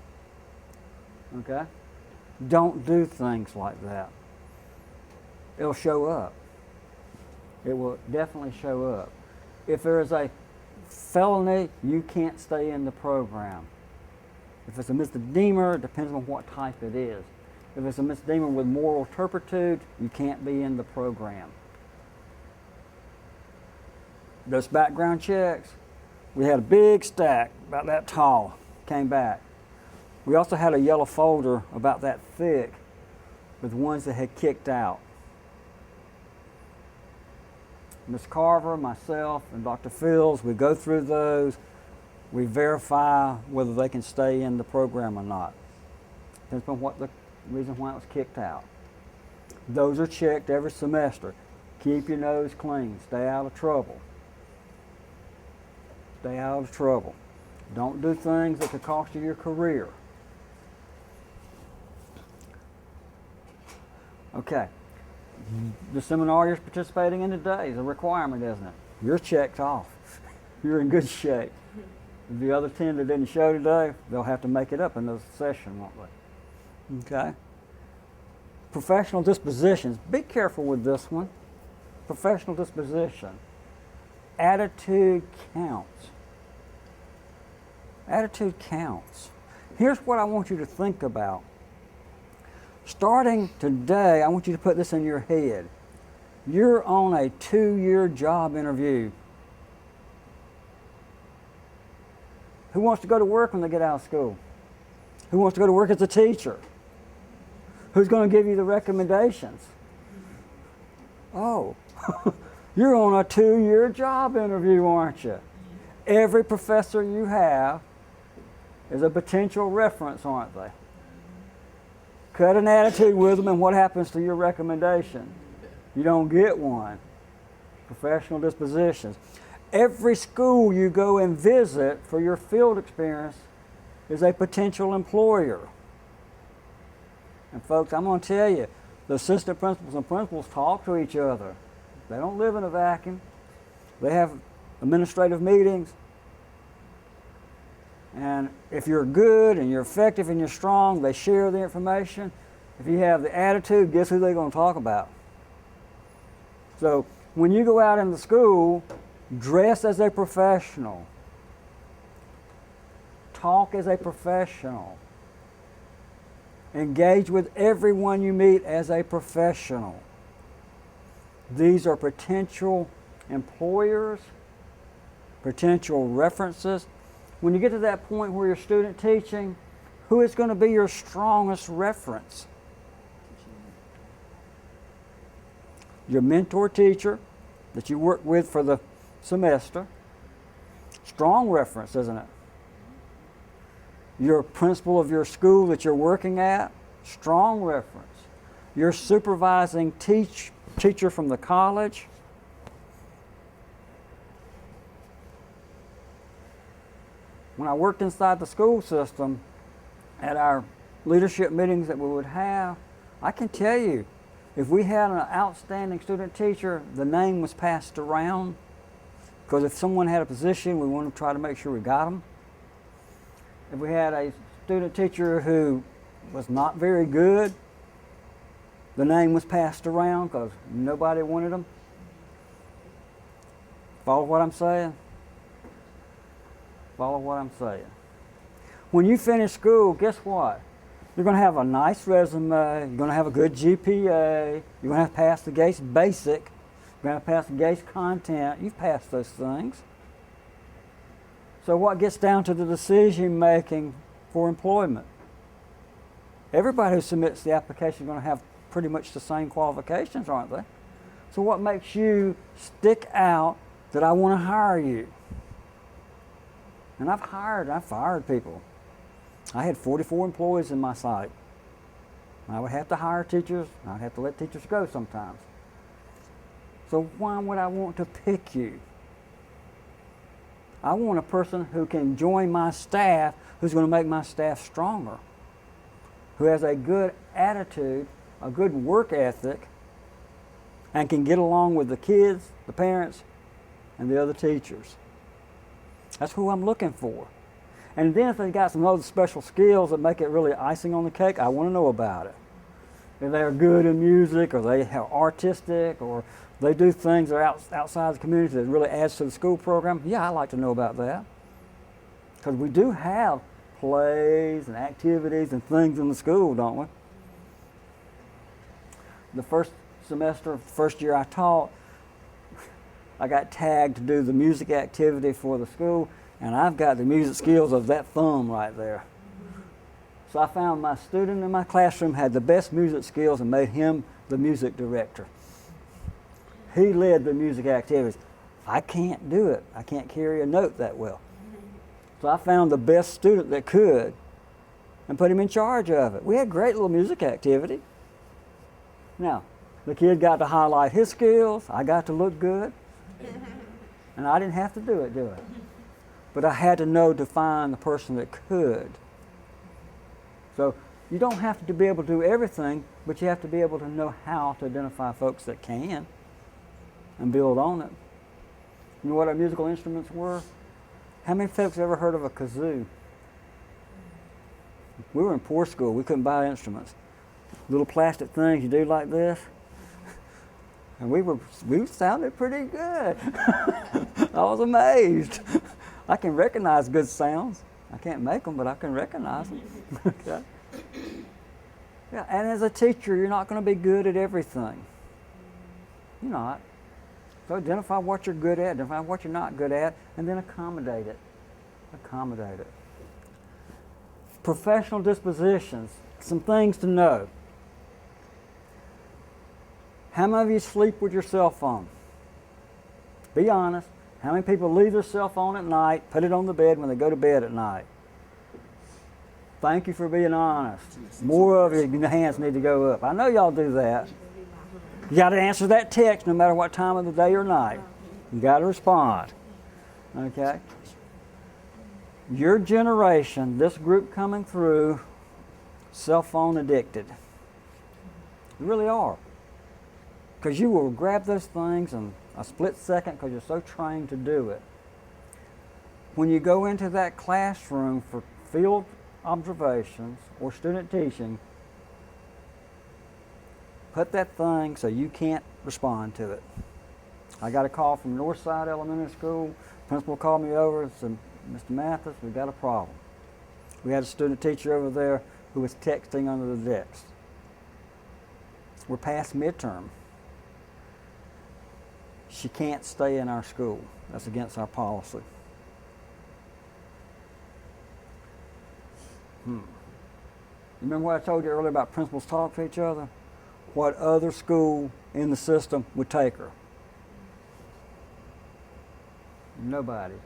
Okay? Don't do things like that. It'll show up. It will definitely show up. If there is a felony, you can't stay in the program. If it's a misdemeanor, it depends on what type it is. If it's a misdemeanor with moral turpitude, you can't be in the program. Those background checks, we had a big stack about that tall, came back. We also had a yellow folder about that thick with ones that had kicked out. Ms. Carver, myself, and Dr. Fields, we go through those. We verify whether they can stay in the program or not. Depends on what the reason why it was kicked out. Those are checked every semester. Keep your nose clean. Stay out of trouble. Stay out of trouble. Don't do things that could cost you your career. Okay. The seminar you're participating in today is a requirement, isn't it? You're checked off. You're in good shape. The other 10 that didn't show today, they'll have to make it up in the session, won't they? Okay. Professional dispositions. Be careful with this one. Professional disposition. Attitude counts. Attitude counts. Here's what I want you to think about. Starting today, I want you to put this in your head. You're on a 2-year job interview. Who wants to go to work when they get out of school? Who wants to go to work as a teacher? Who's going to give you the recommendations? Oh, you're on a 2-year job interview, aren't you? Every professor you have is a potential reference, aren't they? Cut an attitude with them, and what happens to your recommendation? You don't get one. Professional dispositions. Every school you go and visit for your field experience is a potential employer. And folks, I'm going to tell you, the assistant principals and principals talk to each other. They don't live in a vacuum. They have administrative meetings. And if you're good and you're effective and you're strong, they share the information. If you have the attitude, guess who they're going to talk about? So when you go out in the school, dress as a professional. Talk as a professional. Engage with everyone you meet as a professional. These are potential employers, potential references. When you get to that point where you're student teaching, who is going to be your strongest reference? Your mentor teacher that you work with for the semester. Strong reference, isn't it? Your principal of your school that you're working at. Strong reference. Your supervising teacher from the college. When I worked inside the school system, at our leadership meetings that we would have, I can tell you, if we had an outstanding student teacher, the name was passed around, because if someone had a position, we wanted to try to make sure we got them. If we had a student teacher who was not very good, the name was passed around because nobody wanted them. Follow what I'm saying? Follow what I'm saying. When you finish school, guess what? You're going to have a nice resume. You're going to have a good GPA. You're going to have to pass the GACE Basic. You're going to have to pass the GACE Content. You've passed those things. So what gets down to the decision making for employment? Everybody who submits the application is going to have pretty much the same qualifications, aren't they? So what makes you stick out that I want to hire you? And I've fired people. I had 44 employees in my site. I would have to hire teachers. I'd have to let teachers go sometimes. So why would I want to pick you? I want a person who can join my staff, who's going to make my staff stronger. who has a good attitude, a good work ethic, and can get along with the kids, the parents, and the other teachers. That's who I'm looking for. And then if they've got some other special skills that make it really icing on the cake, I want to know about it. If they're good in music, or they are artistic, or they do things that are outside the community that really adds to the school program, yeah, I'd like to know about that. Because we do have plays and activities and things in the school, don't we? The first semester, first year I taught, I got tagged to do the music activity for the school, and I've got the music skills of that thumb right there. So I found my student in my classroom had the best music skills and made him the music director. He led the music activities. I can't do it. I can't carry a note that well. So I found the best student that could and put him in charge of it. We had great little music activity. Now, the kid got to highlight his skills. I got to look good. And I didn't have to do it. But I had to know to find the person that could. So you don't have to be able to do everything, but you have to be able to know how to identify folks that can and build on it. You know what our musical instruments were? How many folks ever heard of a kazoo? We were in poor school. We couldn't buy instruments. Little plastic things you do like this. And we sounded pretty good. I was amazed. I can recognize good sounds. I can't make them, but I can recognize them. Okay. Yeah, and as a teacher, you're not going to be good at everything. You're not. So identify what you're good at, identify what you're not good at, and then accommodate it. Accommodate it. Professional dispositions, some things to know. How many of you sleep with your cell phone? Be honest. How many people leave their cell phone at night, put it on the bed when they go to bed at night? Thank you for being honest. More of your hands need to go up. I know y'all do that. You got to answer that text no matter what time of the day or night. You got to respond. Okay? Your generation, this group coming through, cell phone addicted. You really are. Because you will grab those things in a split second because you're so trained to do it. When you go into that classroom for field observations or student teaching, put that thing so you can't respond to it. I got a call from Northside Elementary School. Principal called me over and said, Mr. Mathis, we've got a problem. We had a student teacher over there who was texting under the desk. We're past midterm. She can't stay in our school. That's against our policy. Remember what I told you earlier about principals talk to each other? What other school in the system would take her? Nobody.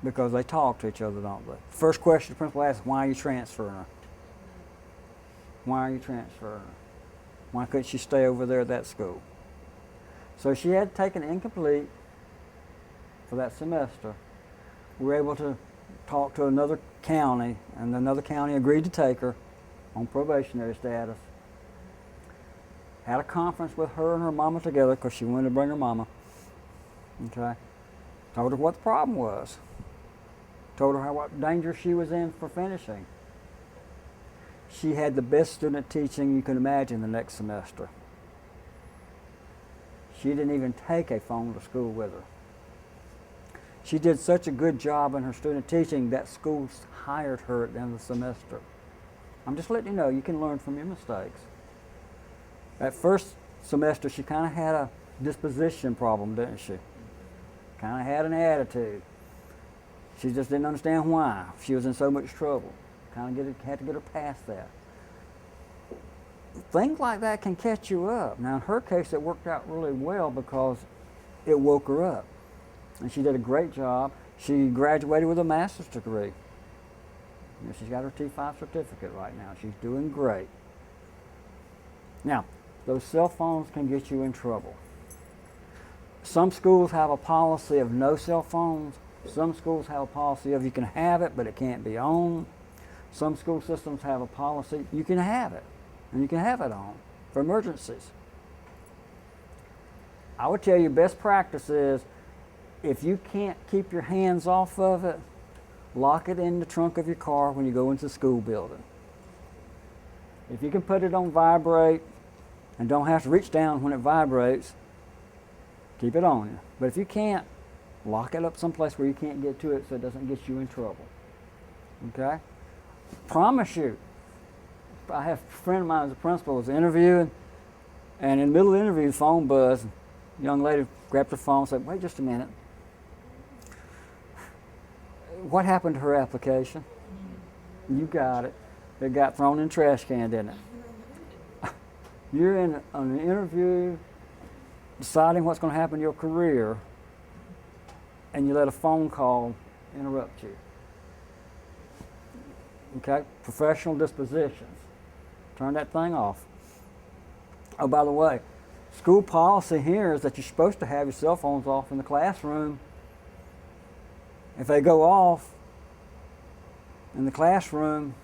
Because they talk to each other, don't they? First question the principal asks, why are you transferring her? Why are you transferring her? Why couldn't she stay over there at that school? So she had taken incomplete for that semester. We were able to talk to another county, and another county agreed to take her on probationary status. Had a conference with her and her mama together because she wanted to bring her mama. Okay. Told her what the problem was. Told her what danger she was in for finishing. She had the best student teaching you can imagine the next semester. She didn't even take a phone to school with her. She did such a good job in her student teaching that schools hired her at the end of the semester. I'm just letting you know you can learn from your mistakes. That first semester she kind of had a disposition problem, didn't she? Kind of had an attitude. She just didn't understand why she was in so much trouble. Kind of had to get her past that. Things like that can catch you up. Now in her case it worked out really well because it woke her up. And she did a great job. She graduated with a master's degree. She's got her T5 certificate right now. She's doing great. Now, those cell phones can get you in trouble. Some schools have a policy of no cell phones. Some schools have a policy of you can have it, but it can't be on. Some school systems have a policy, you can have it, and you can have it on for emergencies. I would tell you best practice is, if you can't keep your hands off of it, lock it in the trunk of your car when you go into the school building. If you can put it on vibrate and don't have to reach down when it vibrates, keep it on you. But if you can't, lock it up someplace where you can't get to it so it doesn't get you in trouble. Okay? Promise you. I have a friend of mine who's a principal was interviewing, and in the middle of the interview, the phone buzzed. A young lady grabbed her phone and said, "Wait just a minute. What happened to her application?" You got it. It got thrown in the trash can, didn't it? You're in an interview deciding what's going to happen in your career, and you let a phone call interrupt you. Okay? Professional dispositions. Turn that thing off. Oh, by the way, school policy here is that you're supposed to have your cell phones off in the classroom. If they go off in the classroom,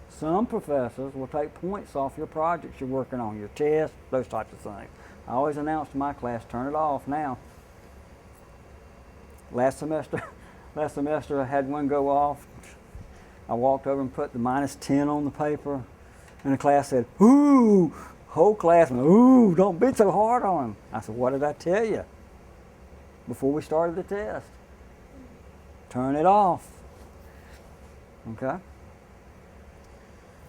some professors will take points off your projects you're working on, your tests, those types of things. I always announce to my class, turn it off now. Last semester I had one go off. I walked over and put the -10 on the paper, and the class said, "Ooh!" Whole class went, "Ooh, don't be so hard on him." I said, "What did I tell you before we started the test? Turn it off." Okay?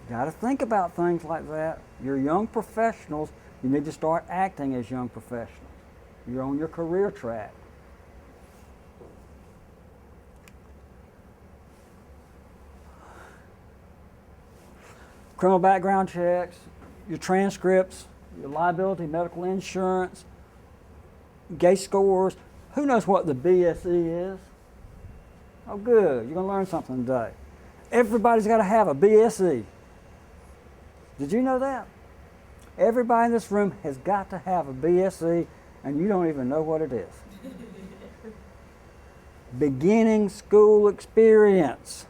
Got to think about things like that. You're young professionals. You need to start acting as young professionals. You're on your career track. Criminal background checks, your transcripts, your liability, medical insurance, GACE scores. Who knows what the BSE is? Oh, good. You're going to learn something today. Everybody's got to have a BSE. Did you know that? Everybody in this room has got to have a BSE, and you don't even know what it is. Beginning school experience.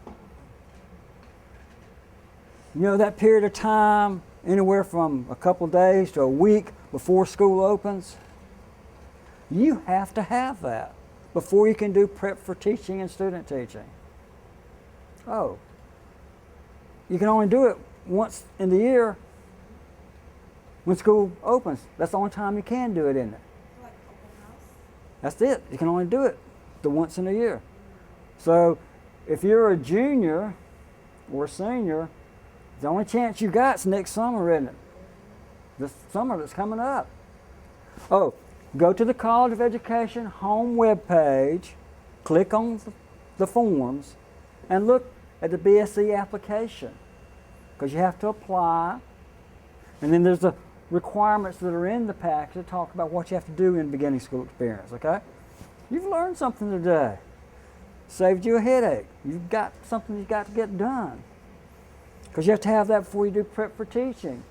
You know that period of time, anywhere from a couple of days to a week before school opens? You have to have that before you can do prep for teaching and student teaching. Oh, you can only do it once in the year when school opens. That's the only time you can do it, isn't it? Like open house? That's it. You can only do it the once in a year. So if you're a junior or a senior, the only chance you got is next summer, isn't it? This summer that's coming up. Oh, go to the College of Education home webpage, click on the forms, and look at the BSE application, because you have to apply. And then there's the requirements that are in the package that talk about what you have to do in beginning school experience, okay? You've learned something today. Saved you a headache. You've got something you've got to get done, because you have to have that before you do prep for teaching.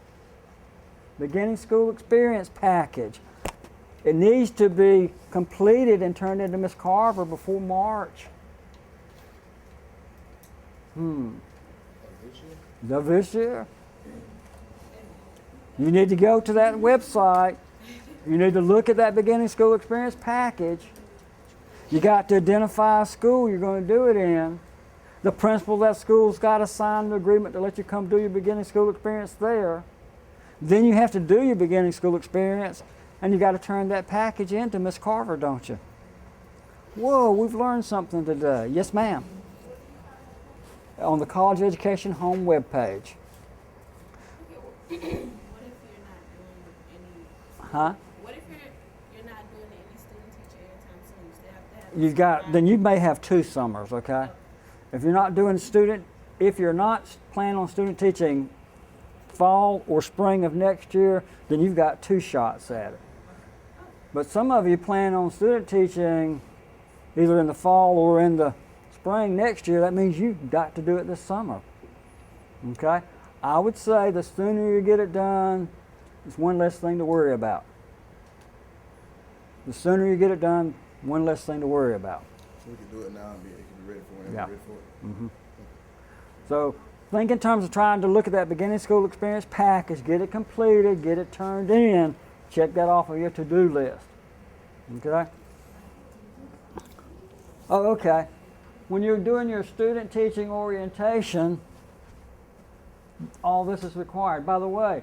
Beginning school experience package. It needs to be completed and turned into Miss Carver before March. Of this year? You need to go to that website. You need to look at that beginning school experience package. You got to identify a school you're going to do it in. The principal of that school's got to sign the agreement to let you come do your beginning school experience there. Then you have to do your beginning school experience, and you got to turn that package into Miss Carver, don't you? Whoa, we've learned something today. Yes, ma'am. On the College Education home webpage. What if you're not doing any? Huh? What if you're not doing any student teacher anytime soon? You still have to have. You've got, then you may have 2 summers, okay? If you're not doing if you're not planning on student teaching fall or spring of next year, then you've got 2 shots at it. But some of you plan on student teaching either in the fall or in the spring next year. That means you've got to do it this summer, okay? I would say the sooner you get it done, it's one less thing to worry about. The sooner you get it done, one less thing to worry about. So we can do it now and it can be ready for whenever Yeah. we're ready for it. So think in terms of trying to look at that beginning school experience package, get it completed, get it turned in, check that off of your to-do list. Okay? Oh, okay. When you're doing your student teaching orientation, all this is required. By the way,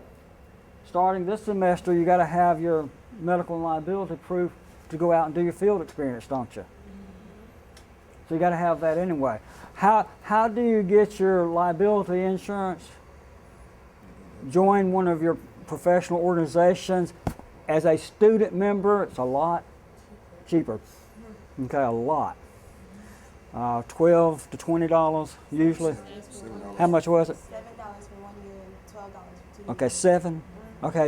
starting this semester, you got to have your medical and liability proof to go out and do your field experience, don't you? So you got to have that anyway. How do you get your liability insurance? Join one of your professional organizations. As a student member, it's a lot cheaper. Okay, a lot. $12 to $20 usually. How much was it? $7 for 1 year and $12 for 2 years. Okay, 7. Okay,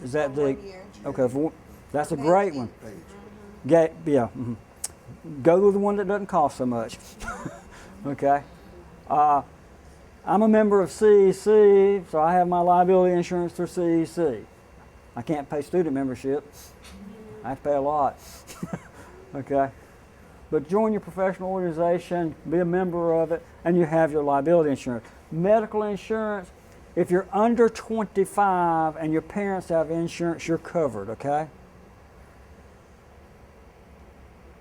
is that the 1 year. okay? That's a great one. Yeah. Go with the one that doesn't cost so much. Okay. I'm a member of CEC, so I have my liability insurance through CEC. I can't pay student membership. I have to pay a lot. Okay. But join your professional organization, be a member of it, and you have your liability insurance. Medical insurance, if you're under 25 and your parents have insurance, you're covered, okay?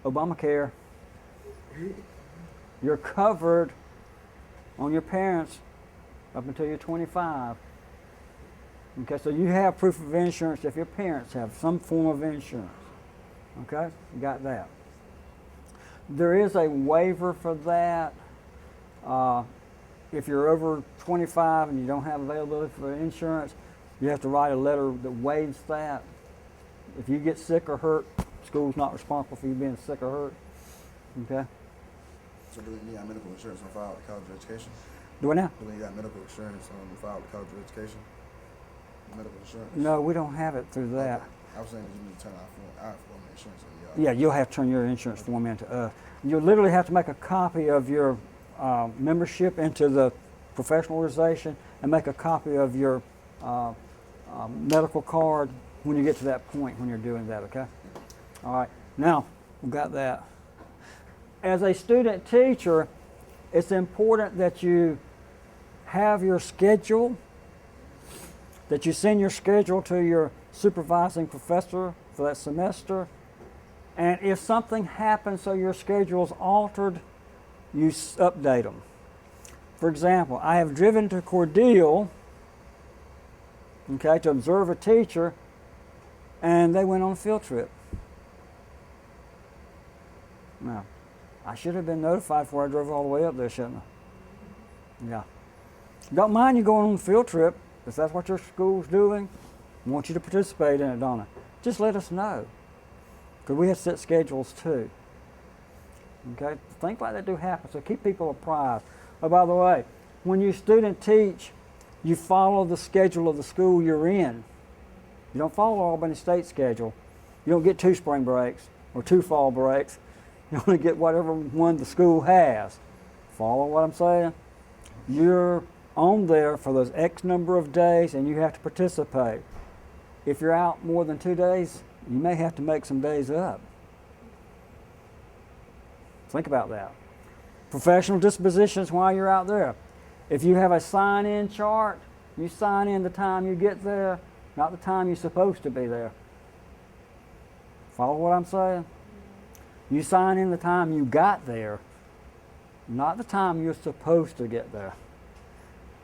Obamacare. You're covered on your parents up until you're 25. Okay, so you have proof of insurance if your parents have some form of insurance. Okay, you got that. There is a waiver for that. If you're over 25 and you don't have availability for insurance, you have to write a letter that waives that. If you get sick or hurt, school's not responsible for you being sick or hurt. Okay? So do we need our medical insurance on file with college education? Do I now? Do we need our medical insurance on file with college education? Medical insurance? No, we don't have it through that. Okay. I was saying that you need to turn our form of insurance in. Yeah, you'll have to turn your insurance form into us. You'll literally have to make a copy of your membership into the professional organization and make a copy of your medical card when you get to that point when you're doing that, okay? All right, now we've got that. As a student teacher, it's important that you have your schedule, that you send your schedule to your supervising professor for that semester. And if something happens so your schedule is altered, you update them. For example, I have driven to Cordele, okay, to observe a teacher, and they went on a field trip. Now, I should have been notified before I drove all the way up there, shouldn't I? Yeah. Don't mind you going on a field trip, if that's what your school's doing. I want you to participate in it, don't I? Just let us know. Because we have set schedules too. Okay? Things like that do happen, so keep people apprised. Oh, by the way, when you student teach, you follow the schedule of the school you're in. You don't follow Albany State schedule. You don't get 2 spring breaks or 2 fall breaks. You only get whatever one the school has. Follow what I'm saying? You're on there for those X number of days and you have to participate. If you're out more than 2 days, you may have to make some days up. Think about that. Professional dispositions while you're out there. If you have a sign-in chart, you sign in the time you get there, not the time you're supposed to be there. Follow what I'm saying? You sign in the time you got there, not the time you're supposed to get there.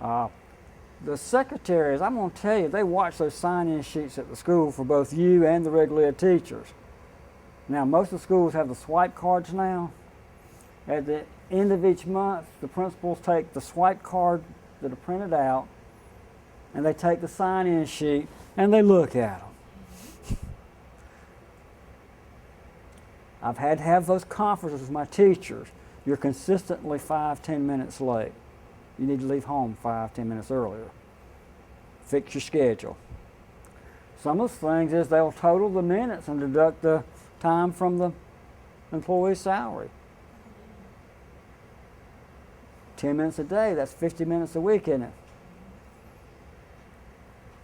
The secretaries, I'm going to tell you, they watch those sign-in sheets at the school for both you and the regular ed teachers. Now, most of the schools have the swipe cards now. At the end of each month, the principals take the swipe card that are printed out, and they take the sign-in sheet, and they look at them. I've had to have those conferences with my teachers. You're consistently 5-10 minutes late. You need to leave home 5-10 minutes earlier. Fix your schedule. Some of the things is they'll total the minutes and deduct the time from the employee's salary. 10 minutes a day, that's 50 minutes a week, isn't it?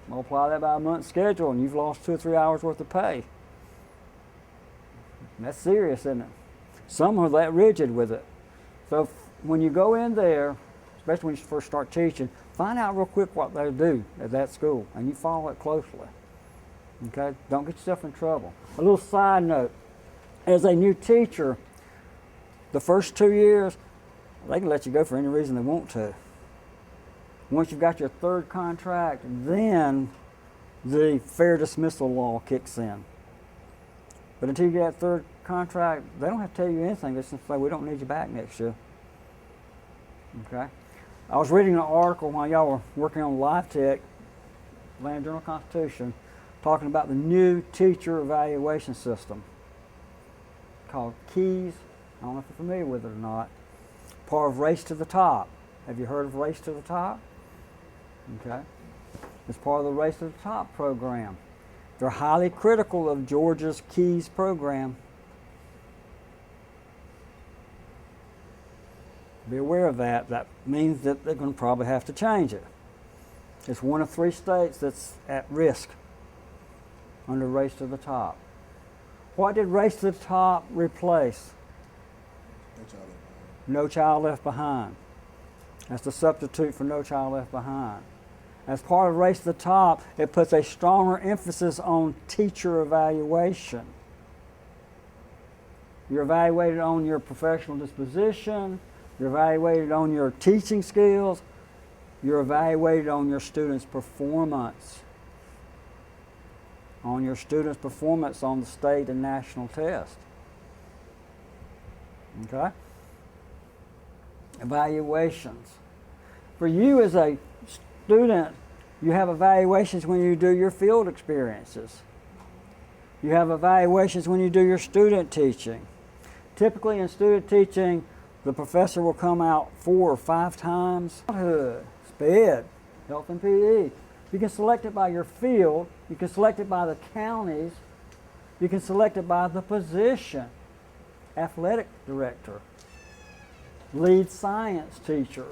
Multiply that by a month's schedule and you've lost 2 or 3 hours worth of pay. That's serious, isn't it? Some are that rigid with it. So when you go in there, especially when you first start teaching, find out real quick what they do at that school, and you follow it closely. Okay? Don't get yourself in trouble. A little side note, as a new teacher, the first 2 years, they can let you go for any reason they want to. Once you've got your third contract, then the fair dismissal law kicks in. But until you get that third contract, they don't have to tell you anything. They just say, we don't need you back next year. Okay? I was reading an article while y'all were working on LiveText, Land Journal Constitution, talking about the new teacher evaluation system called COEs. I don't know if you're familiar with it or not. Part of Race to the Top. Have you heard of Race to the Top? Okay. It's part of the Race to the Top program. They're highly critical of Georgia's COEs program. Be aware of that. That means that they're going to probably have to change it. It's one of 3 states that's at risk under Race to the Top. What did Race to the Top replace? No Child Left Behind. That's the substitute for No Child Left Behind. As part of Race to the Top, it puts a stronger emphasis on teacher evaluation. You're evaluated on your professional disposition, you're evaluated on your teaching skills, you're evaluated on your students' performance. On your students' performance on the state and national test. Okay? Evaluations. For you as a student, you have evaluations when you do your field experiences. You have evaluations when you do your student teaching. Typically in student teaching, the professor will come out 4 or 5 times. SPED, health and PE. You can select it by your field. You can select it by the counties. You can select it by the position. Athletic director, lead science teacher,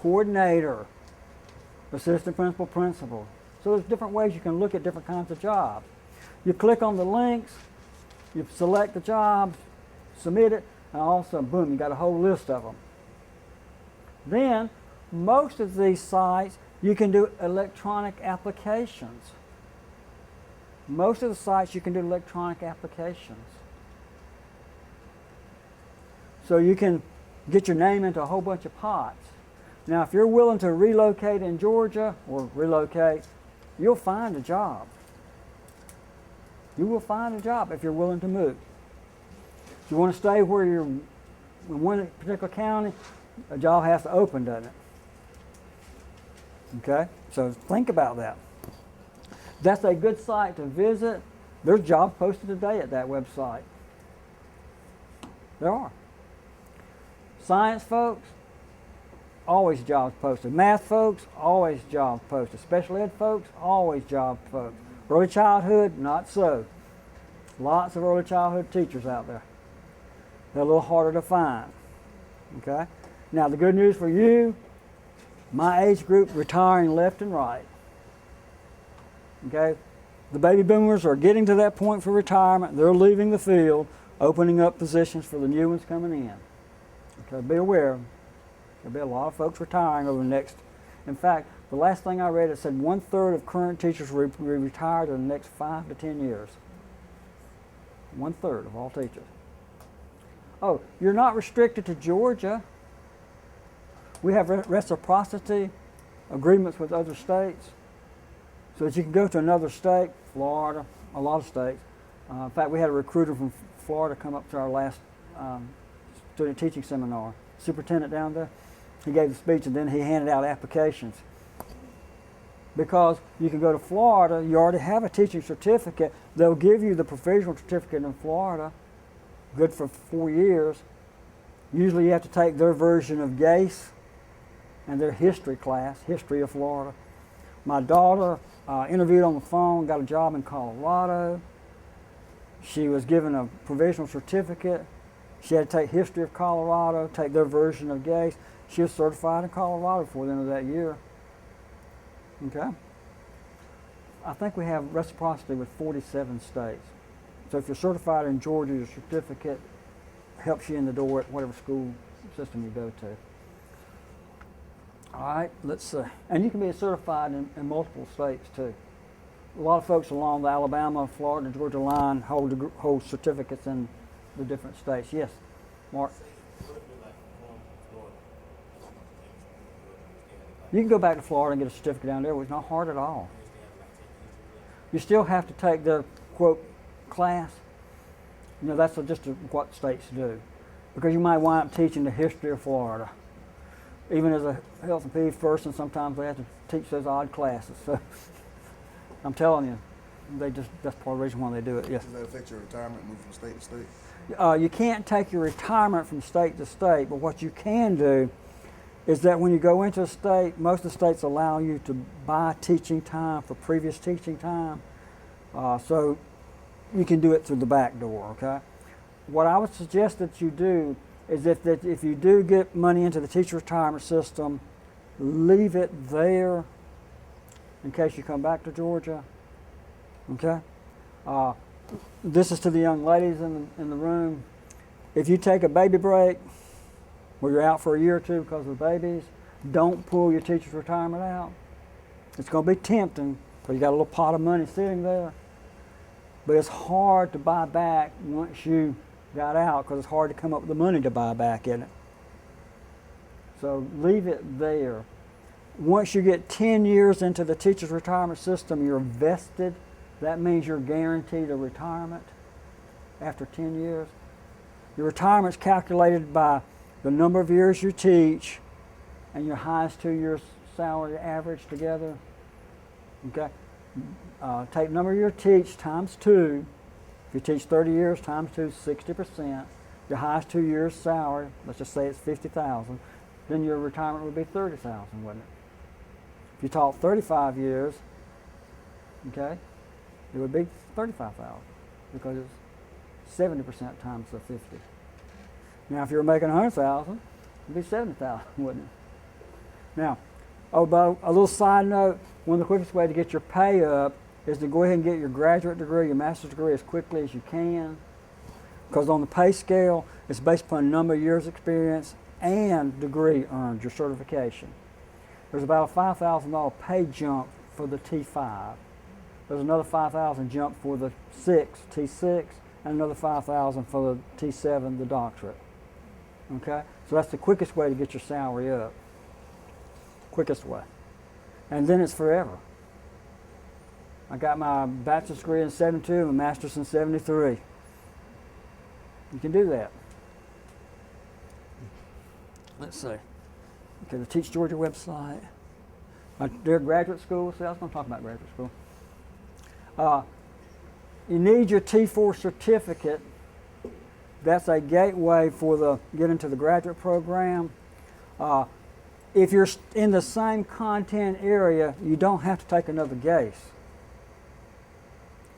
coordinator, assistant principal, principal. So there's different ways you can look at different kinds of jobs. You click on the links, you select the jobs, submit it, and all of a sudden, boom, you got a whole list of them. Then, most of these sites, you can do electronic applications. Most of the sites you can do electronic applications. So you can get your name into a whole bunch of pots. Now, if you're willing to relocate in Georgia or relocate, you'll find a job. You will find a job if you're willing to move. If you want to stay where you're in one particular county, a job has to open, doesn't it? Okay? So think about that. That's a good site to visit. There's jobs posted today at that website. There are. Science folks, always jobs posted. Math folks, always jobs posted. Special ed folks, always jobs posted. Early childhood, not so. Lots of early childhood teachers out there. They're a little harder to find. Okay? Now the good news for you, my age group retiring left and right. Okay? The baby boomers are getting to that point for retirement. They're leaving the field, opening up positions for the new ones coming in. Okay, be aware. There'll be a lot of folks retiring over the next. In fact, the last thing I read, it said 1/3 of current teachers will be retired in the next 5 to 10 years. 1/3 of all teachers. Oh, you're not restricted to Georgia. We have reciprocity agreements with other states, so that you can go to another state, Florida, a lot of states. In fact, we had a recruiter from Florida come up to our last student teaching seminar. Superintendent down there, he gave the speech and then he handed out applications. Because you can go to Florida, you already have a teaching certificate. They'll give you the provisional certificate in Florida, good for 4 years. Usually you have to take their version of GACE and their history class, history of Florida. My daughter interviewed on the phone, got a job in Colorado. She was given a provisional certificate. She had to take history of Colorado, take their version of GACE. She was certified in Colorado before the end of that year. Okay? I think we have reciprocity with 47 states. So if you're certified in Georgia, your certificate helps you in the door at whatever school system you go to. All right, let's see. And you can be certified in multiple states too. A lot of folks along the Alabama, Florida, and Georgia line hold certificates in the different states. Yes, Mark. You can go back to Florida and get a certificate down there. It's not hard at all. You still have to take the, quote, class. You know, that's just what states do. Because you might wind up teaching the history of Florida. Even as a health and PE person, sometimes they have to teach those odd classes. So I'm telling you, that's part of the reason why they do it, yes. Does that affect your retirement, moving from state to state? You can't take your retirement from state to state, but what you can do is that when you go into a state, most of the states allow you to buy teaching time for previous teaching time. So you can do it through the back door, okay? What I would suggest that you do is that if you do get money into the teacher retirement system, leave it there in case you come back to Georgia, okay? This is to the young ladies in the room. If you take a baby break, where you're out for a year or two because of the babies, don't pull your teacher's retirement out. It's going to be tempting because you got a little pot of money sitting there. But it's hard to buy back once you got out because it's hard to come up with the money to buy back in it. So leave it there. Once you get 10 years into the teacher's retirement system, you're vested. That means you're guaranteed a retirement after 10 years. Your retirement's calculated by the number of years you teach and your highest 2 years salary average together. Okay? Take the number of years you teach times 2. If you teach 30 years times 2 is 60%. Your highest 2 years salary, let's just say it's $50,000, then your retirement would be $30,000, wouldn't it? If you taught 35 years, okay, it would be $35,000 because it's 70% times the 50. Now, if you were making $100,000, it'd be $70,000, wouldn't it? Now, but a little side note: one of the quickest ways to get your pay up is to go ahead and get your graduate degree, your master's degree, as quickly as you can. Because on the pay scale, it's based upon number of years experience and degree earned, your certification. There's about a $5,000 pay jump for the T5. There's another $5,000 jump for the T6, and another $5,000 for the T7, the doctorate. Okay? So that's the quickest way to get your salary up. Quickest way. And then it's forever. I got my bachelor's degree in 72 and my master's in 73. You can do that. Let's see. Okay, the Teach Georgia website. Their graduate school. See, I was going to talk about graduate school. You need your T4 certificate. That's a gateway for get into the graduate program. If you're in the same content area, you don't have to take another GACE.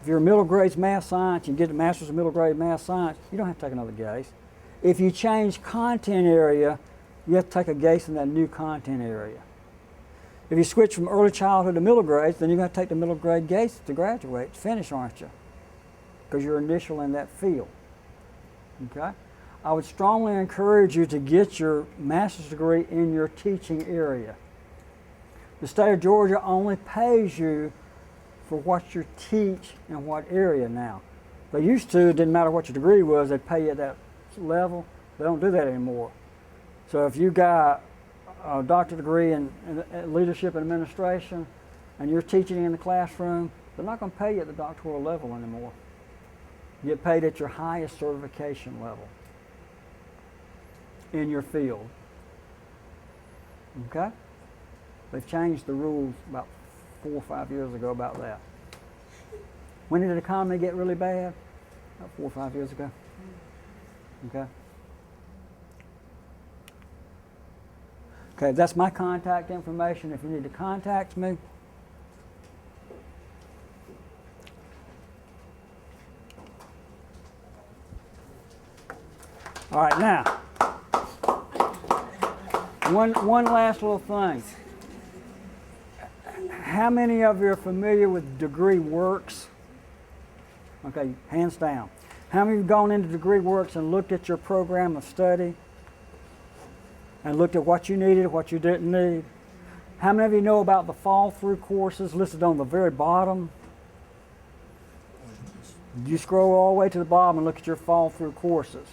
If you're middle grade math science, you get a master's in middle grade math science, you don't have to take another GACE. If you change content area, you have to take a GACE in that new content area. If you switch from early childhood to middle grades, then you're going to take the middle grade GACE to graduate, to finish, aren't you? Because you're initial in that field. Okay? I would strongly encourage you to get your master's degree in your teaching area. The state of Georgia only pays you for what you teach in what area now. They used to, it didn't matter what your degree was, they'd pay you at that level. They don't do that anymore. So if you got a doctorate degree in leadership and administration and you're teaching in the classroom, they're not going to pay you at the doctoral level anymore. You get paid at your highest certification level in your field. Okay? They've changed the rules about 4 or 5 years ago about that. When did the economy get really bad? About 4 or 5 years ago. Okay? Okay, that's my contact information if you need to contact me. All right, now, one last little thing. How many of you are familiar with DegreeWorks? Okay, hands down. How many of you have gone into DegreeWorks and looked at your program of study and looked at what you needed, what you didn't need? How many of you know about the fall-through courses listed on the very bottom? You scroll all the way to the bottom and look at your fall-through courses.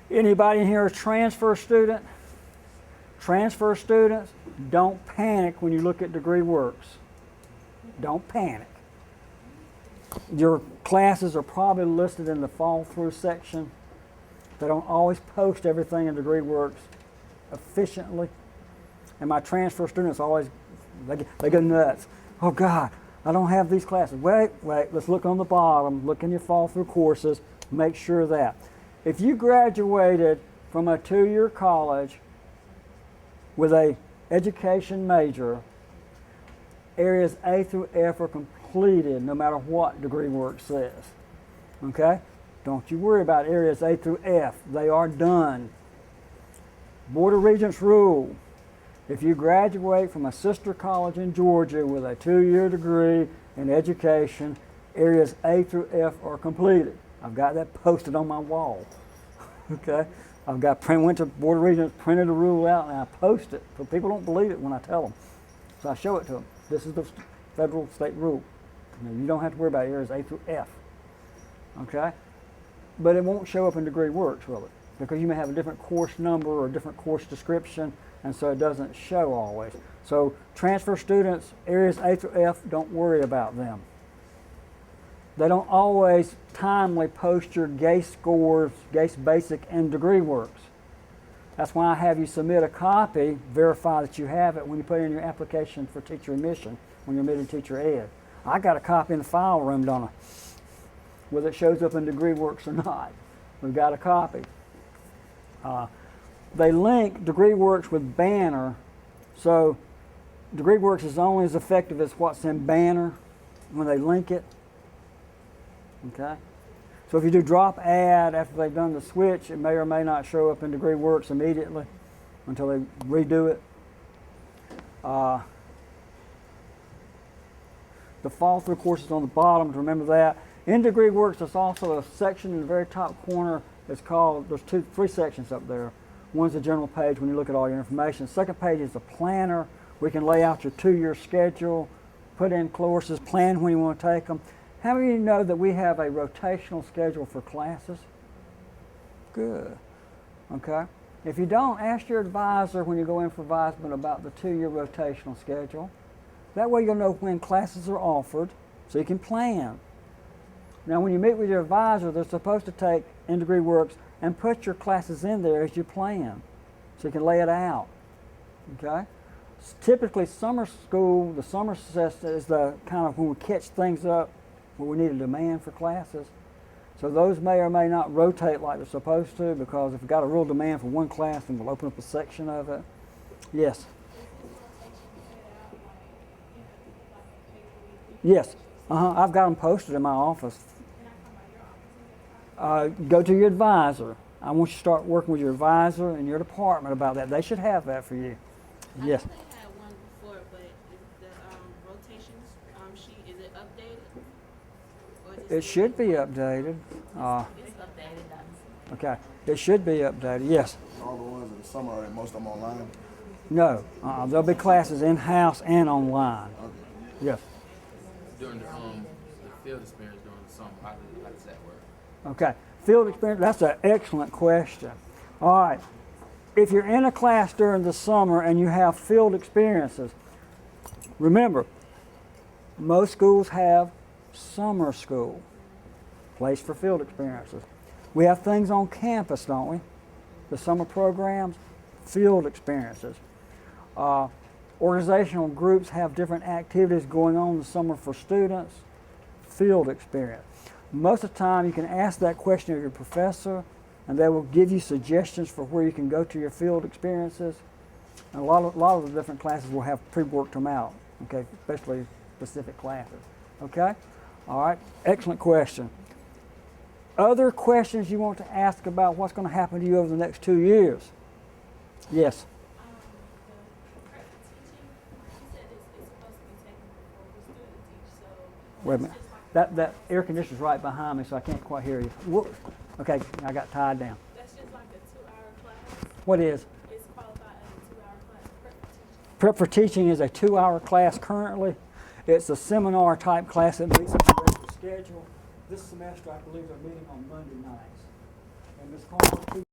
Anybody in here a transfer student? Transfer students, don't panic when you look at degree works. Don't panic. Your classes are probably listed in the fall-through section. They don't always post everything in degree works efficiently. And my transfer students always, they go nuts. Oh God, I don't have these classes. Wait, let's look on the bottom, look in your fall-through courses, make sure of that. If you graduated from a 2-year college with a education major, areas A through F are completed no matter what degree work says. Okay? Don't you worry about areas A through F. They are done. Board of Regents rule. If you graduate from a sister college in Georgia with a 2-year degree in education, areas A through F are completed. I've got that posted on my wall. Okay? Went to Board of Regents, printed a rule out, and I post it. So people don't believe it when I tell them. So I show it to them. This is the federal state rule. You don't have to worry about areas A through F. Okay? But it won't show up in degree works, will it? Because you may have a different course number or a different course description, and so it doesn't show always. So transfer students, areas A through F, don't worry about them. They don't always timely post your GACE scores, GACE Basic, and degree works. That's why I have you submit a copy, verify that you have it when you put in your application for teacher admission, when you're admitted teacher ed. I got a copy in the file room, don't I? Whether it shows up in degree works or not. We've got a copy. They link degree works with Banner, so degree works is only as effective as what's in Banner when they link it. Okay? So if you do drop add after they've done the switch, it may or may not show up in degree works immediately until they redo it. The fall through courses on the bottom, remember that. In degree works, there's also a section in the very top corner. It's called, there's 3 sections up there. One's the general page when you look at all your information. The second page is the planner. We can lay out your 2-year schedule, put in courses, plan when you want to take them. How many of you know that we have a rotational schedule for classes? Good. Okay. If you don't, ask your advisor when you go in for advisement about the 2-year rotational schedule. That way you'll know when classes are offered so you can plan. Now when you meet with your advisor, they're supposed to take in degree works and put your classes in there as you plan so you can lay it out. Okay? Typically summer school, the summer semester is the kind of when we catch things up where we need a demand for classes. So those may or may not rotate like they're supposed to, because if we've got a real demand for one class, then we'll open up a section of it. Yes? Yes. I've got them posted in my office. Go to your advisor. I want you to start working with your advisor and your department about that. They should have that for you. Yes. I think they had one before, but is the rotations sheet, is it updated? Or is It should be updated. It's updated. Okay. It should be updated. Yes. All the ones in the summer, are most of them online? No. There'll be classes in-house and online. Okay. Yes. During the field experience during the summer, how does that work? Okay. Field experience, that's an excellent question. All right. If you're in a class during the summer and you have field experiences, remember, most schools have summer school, place for field experiences. We have things on campus, don't we? The summer programs, field experiences. Organizational groups have different activities going on in the summer for students, field experience. Most of the time you can ask that question of your professor and they will give you suggestions for where you can go to your field experiences. And a lot of the different classes will have pre-worked them out, okay, especially specific classes, okay? All right, excellent question. Other questions you want to ask about what's going to happen to you over the next 2 years? Yes? Wait a minute. That air conditioner's right behind me, so I can't quite hear you. Whoop. Okay, I got tied down. That's just like a 2-hour class. What is? It's qualified as a 2-hour class. Prep for Teaching is a 2-hour class currently. It's a seminar type class that meets on a regular schedule. This semester, I believe they're meeting on Monday nights. And Ms. Carl,